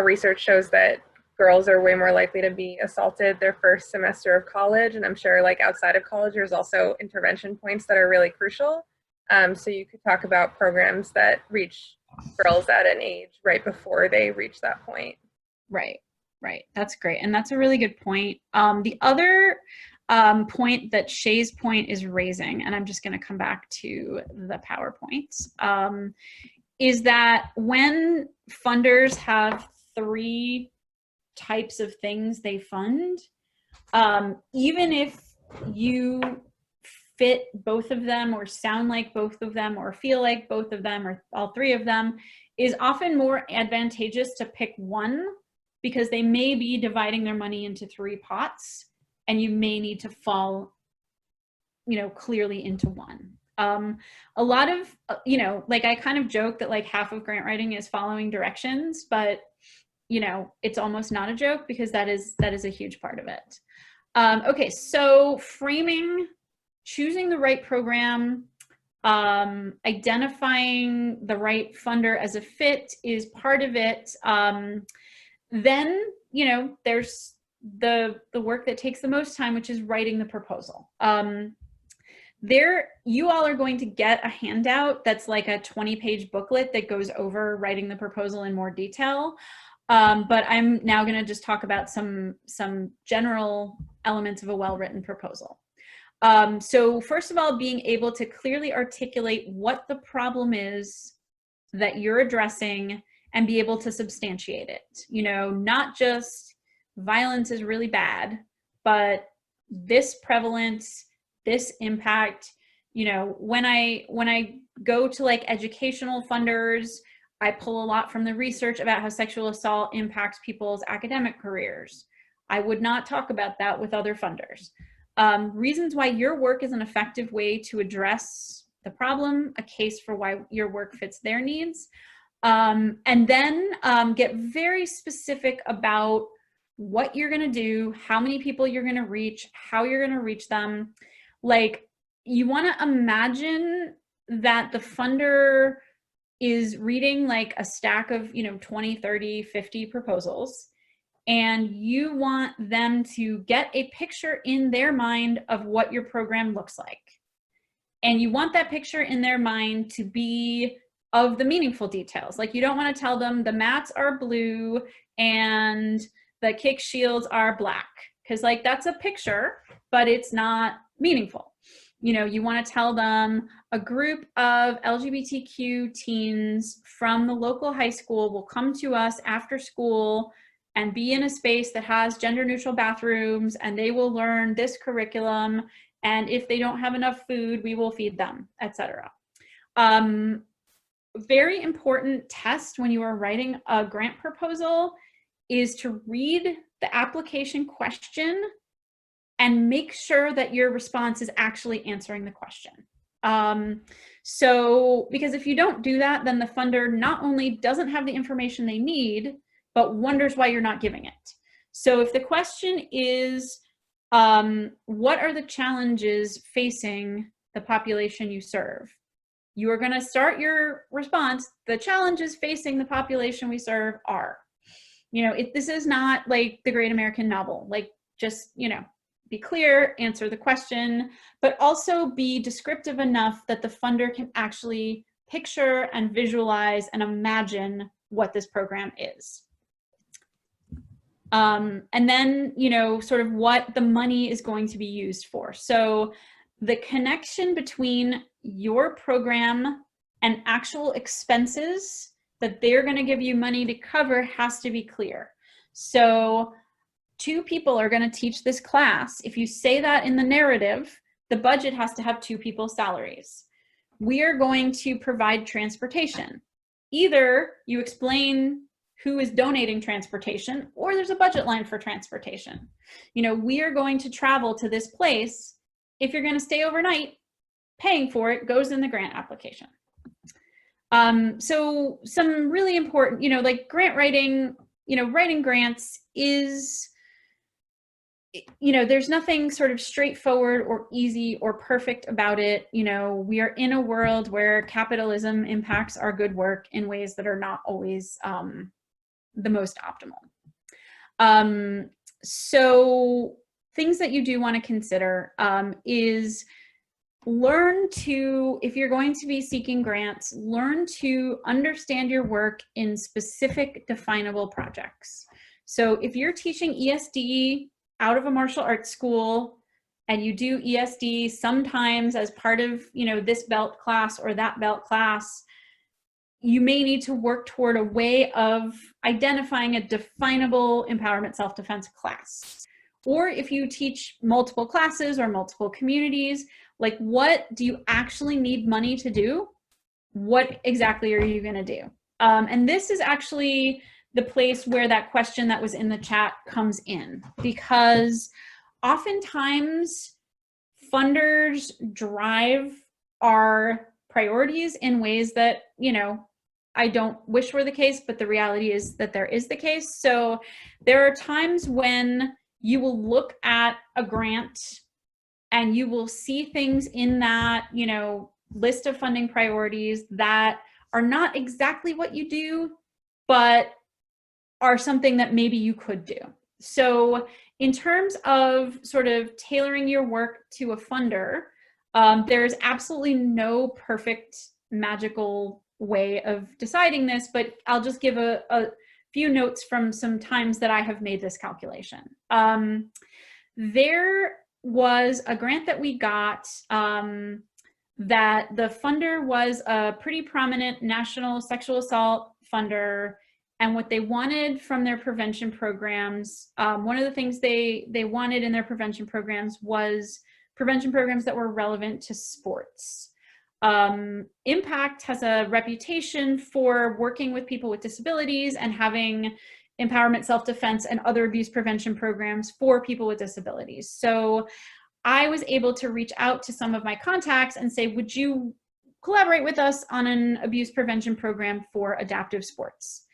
research shows that girls are way more likely to be assaulted their first semester of college, and I'm sure outside of college there's also intervention points that are really crucial. So you could talk about programs that reach girls at an age right before they reach that point. Right. That's great. And that's a really good point. The other point that Shay's point is raising, and I'm just going to come back to the PowerPoint, is that when funders have 3 types of things they fund, even if you fit both of them, or sound like both of them, or feel like both of them, or all 3 of them, is often more advantageous to pick one, because they may be dividing their money into 3 pots, and you may need to fall, clearly into one. A lot of, I kind of joke that half of grant writing is following directions, but you know, it's almost not a joke, because that is a huge part of it. Okay, so framing, choosing the right program, identifying the right funder as a fit is part of it. Then, you know, there's the work that takes the most time, which is writing the proposal. You all are going to get a handout that's like a 20-page booklet that goes over writing the proposal in more detail. But I'm now going to just talk about some general elements of a well-written proposal. So first of all, being able to clearly articulate what the problem is that you're addressing and be able to substantiate it. You know, not just violence is really bad, but this prevalence, this impact. You know, when I go to like educational funders, I pull a lot from the research about how sexual assault impacts people's academic careers. I would not talk about that with other funders. Reasons why your work is an effective way to address the problem, a case for why your work fits their needs. And then get very specific about what you're going to do, how many people you're going to reach, how you're going to reach them. Like, you want to imagine that the funder is reading like a stack of, you know, 20, 30, 50 proposals, and you want them to get a picture in their mind of what your program looks like. And you want that picture in their mind to be of the meaningful details. Like, you don't want to tell them the mats are blue and the kick shields are black, because like that's a picture, but it's not meaningful. You know, you want to tell them a group of LGBTQ teens from the local high school will come to us after school and be in a space that has gender neutral bathrooms, and they will learn this curriculum. And if they don't have enough food, we will feed them, etc. Very important test when you are writing a grant proposal is to read the application question and make sure that your response is actually answering the question. Because if you don't do that, then the funder not only doesn't have the information they need, but wonders why you're not giving it. So if the question is, what are the challenges facing the population you serve? You are going to start your response, the challenges facing the population we serve are. You know, this is not like the Great American Novel. Like, just, you know, be clear, answer the question, but also be descriptive enough that the funder can actually picture and visualize and imagine what this program is. And then, you know, sort of what the money is going to be used for. So the connection between your program and actual expenses that they're going to give you money to cover has to be clear. So 2 people are going to teach this class. If you say that in the narrative, the budget has to have 2 people's salaries. We are going to provide transportation. Either you explain who is donating transportation, or there's a budget line for transportation. You know, we are going to travel to this place. If you're going to stay overnight, paying for it goes in the grant application. So some really important, you know, like grant writing, you know, writing grants is, you know, there's nothing sort of straightforward or easy or perfect about it. You know, we are in a world where capitalism impacts our good work in ways that are not always the most optimal. So things that you do want to consider is learn to, if you're going to be seeking grants, learn to understand your work in specific definable projects. So if you're teaching ESD out of a martial arts school and you do ESD sometimes as part of, you know, this belt class or that belt class, you may need to work toward a way of identifying a definable empowerment self-defense class. Or if you teach multiple classes or multiple communities, like, what do you actually need money to do? What exactly are you going to do? And this is actually the place where that question that was in the chat comes in, because oftentimes funders drive our priorities in ways that, you know, I don't wish were the case, but the reality is that there is the case. So there are times when you will look at a grant and you will see things in that, you know, list of funding priorities that are not exactly what you do, but are something that maybe you could do. So in terms of sort of tailoring your work to a funder, there's absolutely no perfect magical way of deciding this, but I'll just give a few notes from some times that I have made this calculation. There was a grant that we got that the funder was a pretty prominent national sexual assault funder. And what they wanted from their prevention programs, one of the things they wanted in their prevention programs was prevention programs that were relevant to sports. Impact has a reputation for working with people with disabilities and having empowerment, self-defense, and other abuse prevention programs for people with disabilities. So I was able to reach out to some of my contacts and say, would you collaborate with us on an abuse prevention program for adaptive sports?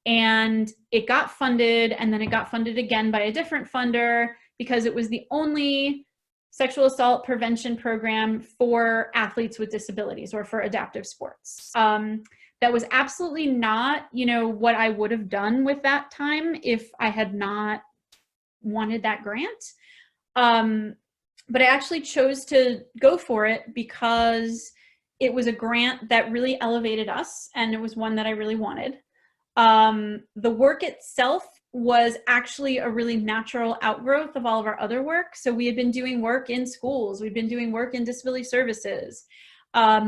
And it got funded, and then it got funded again by a different funder because it was the only sexual assault prevention program for athletes with disabilities or for adaptive sports. That was absolutely not, you know, what I would have done with that time if I had not wanted that grant. But I actually chose to go for it because it was a grant that really elevated us, and it was one that I really wanted. The work itself was actually a really natural outgrowth of all of our other work. So we had been doing work in schools, we'd been doing work in disability services.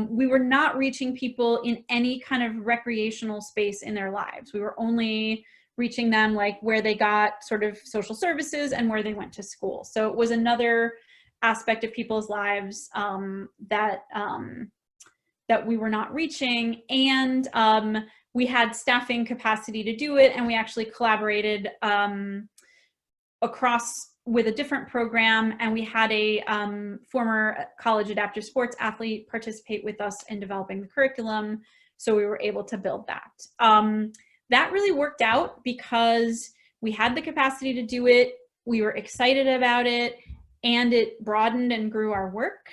We were not reaching people in any kind of recreational space in their lives. We were only reaching them like where they got sort of social services and where they went to school. So it was another aspect of people's lives that we were not reaching. And we had staffing capacity to do it, and we actually collaborated across with a different program, and we had a former college adaptive sports athlete participate with us in developing the curriculum, so we were able to build that. That really worked out because we had the capacity to do it, we were excited about it, and it broadened and grew our work.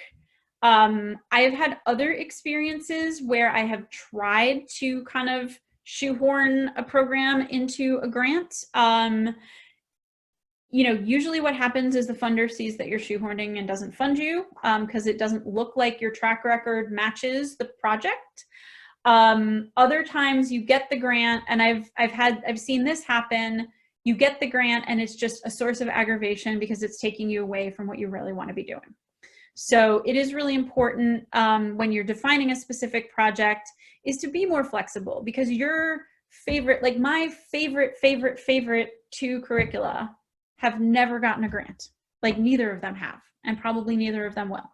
I have had other experiences where I have tried to kind of shoehorn a program into a grant. You know, usually what happens is the funder sees that you're shoehorning and doesn't fund you because it doesn't look like your track record matches the project. Other times you get the grant, and I've seen this happen. You get the grant and it's just a source of aggravation because it's taking you away from what you really want to be doing. So it is really important when you're defining a specific project is to be more flexible, because your favorite, like my favorite two curricula have never gotten a grant. Like neither of them have, and probably neither of them will.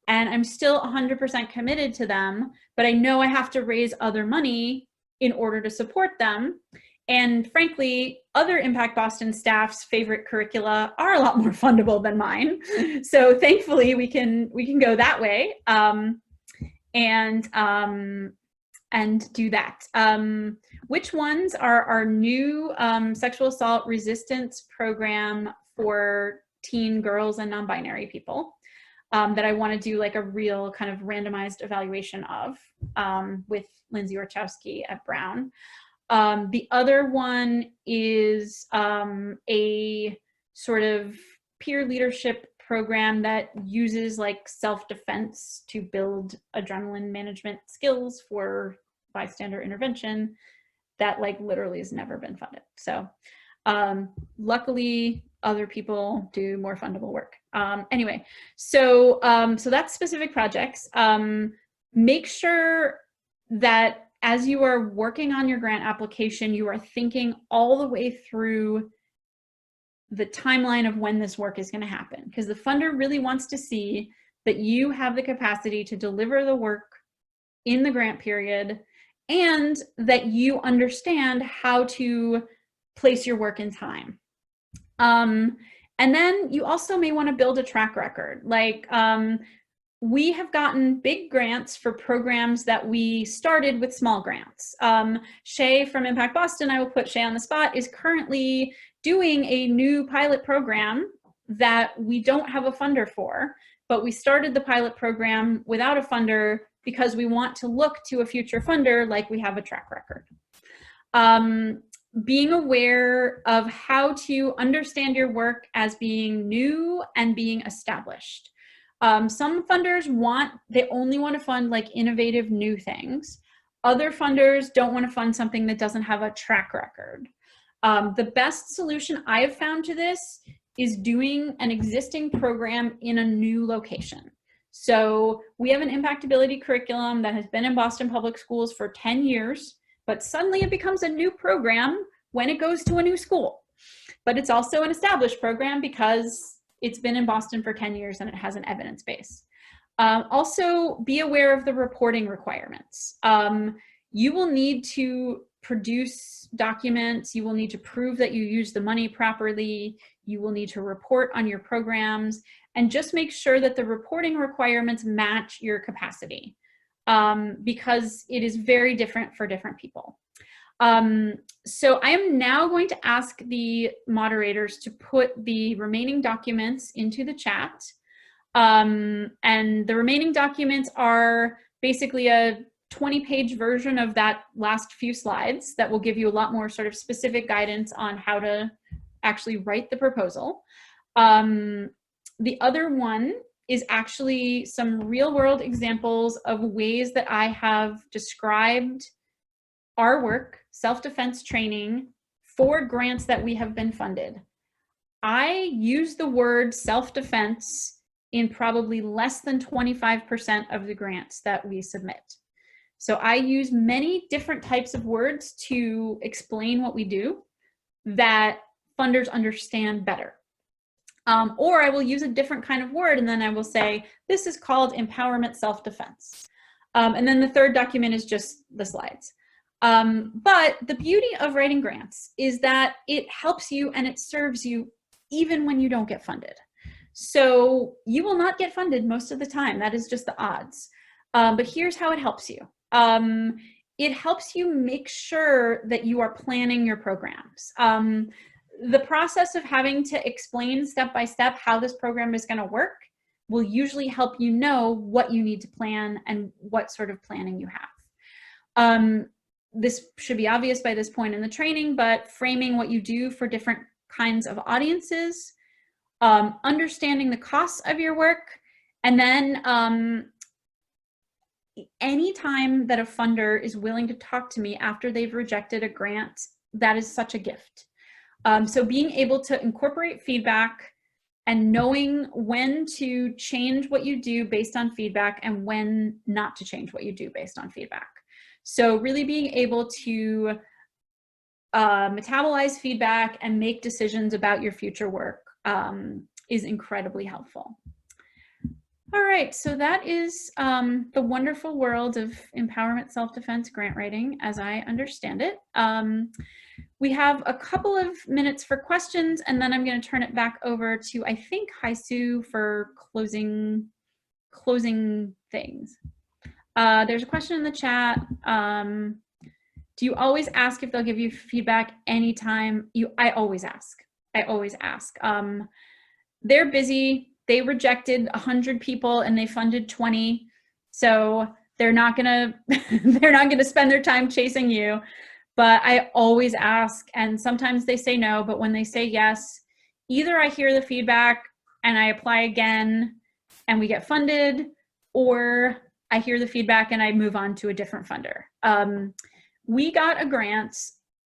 And I'm still 100% committed to them, but I know I have to raise other money in order to support them. And frankly, other Impact Boston staff's favorite curricula are a lot more fundable than mine. So thankfully we can go that way and do that. Which ones are our new sexual assault resistance program for teen girls and non-binary people that I want to do like a real kind of randomized evaluation of with Lindsay Orchowski at Brown. The other one is a sort of peer leadership program that uses like self-defense to build adrenaline management skills for bystander intervention that like literally has never been funded. So luckily other people do more fundable work. Anyway, so that's specific projects. Make sure that as you are working on your grant application, you are thinking all the way through the timeline of when this work is going to happen, because the funder really wants to see that you have the capacity to deliver the work in the grant period and that you understand how to place your work in time. And then you also may want to build a track record. Like we have gotten big grants for programs that we started with small grants. Shay from Impact Boston, I will put Shay on the spot, is currently doing a new pilot program that we don't have a funder for, but we started the pilot program without a funder because we want to look to a future funder like we have a track record. Being aware of how to understand your work as being new and being established. Some funders they only want to fund like innovative new things. Other funders don't want to fund something that doesn't have a track record. The best solution I have found to this is doing an existing program in a new location. So we have an impactability curriculum that has been in Boston Public Schools for 10 years, but suddenly it becomes a new program when it goes to a new school. But it's also an established program because it's been in Boston for 10 years and it has an evidence base. Also, be aware of the reporting requirements. You will need to produce documents. You will need to prove that you use the money properly. You will need to report on your programs, and just make sure that the reporting requirements match your capacity, because it is very different for different people. So I am now going to ask the moderators to put the remaining documents into the chat. And the remaining documents are basically a 20-page version of that last few slides that will give you a lot more sort of specific guidance on how to actually write the proposal. The other one is actually some real-world examples of ways that I have described our work, self-defense training, for grants that we have been funded. I use the word self-defense in probably less than 25% of the grants that we submit. So I use many different types of words to explain what we do that funders understand better. Or I will use a different kind of word and then I will say, this is called empowerment self-defense. And then the third document is just the slides. But the beauty of writing grants is that it helps you and it serves you even when you don't get funded. So you will not get funded most of the time. That is just the odds. But here's how it helps you. It helps you make sure that you are planning your programs. The process of having to explain step by step how this program is going to work will usually help you know what you need to plan and what sort of planning you have. This should be obvious by this point in the training, but framing what you do for different kinds of audiences, understanding the costs of your work, and then any time that a funder is willing to talk to me after they've rejected a grant, that is such a gift. So being able to incorporate feedback and knowing when to change what you do based on feedback and when not to change what you do based on feedback. So really being able to metabolize feedback and make decisions about your future work is incredibly helpful. All right, so that is the wonderful world of empowerment self-defense grant writing as I understand it. We have a couple of minutes for questions, and then I'm going to turn it back over to, I think, Haisu for closing things. There's a question in the chat. Do you always ask if they'll give you feedback anytime? I always ask. I always ask. They're busy. They rejected 100 people and they funded 20. So they're not gonna spend their time chasing you. But I always ask, and sometimes they say no, but when they say yes, either I hear the feedback and I apply again and we get funded, or I hear the feedback and I move on to a different funder. We got a grant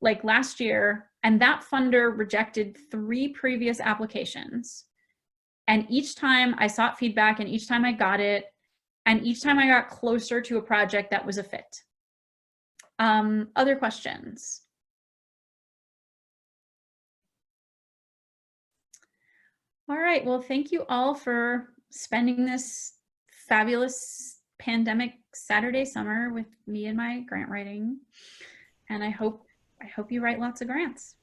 like last year, and that funder rejected 3 previous applications. And each time I sought feedback, and each time I got it, and each time I got closer to a project that was a fit. Other questions? All right, well, thank you all for spending this fabulous pandemic Saturday summer with me and my grant writing. And I hope you write lots of grants.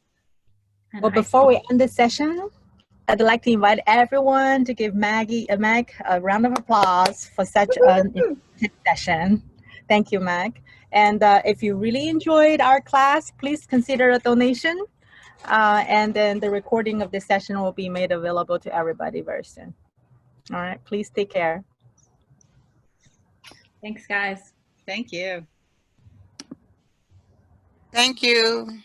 And well, before we end the session, I'd like to invite everyone to give Meg a round of applause for such an intensive session. Thank you, Meg. And if you really enjoyed our class, please consider a donation. And then the recording of this session will be made available to everybody very soon. All right, please take care. Thanks, guys. Thank you. Thank you.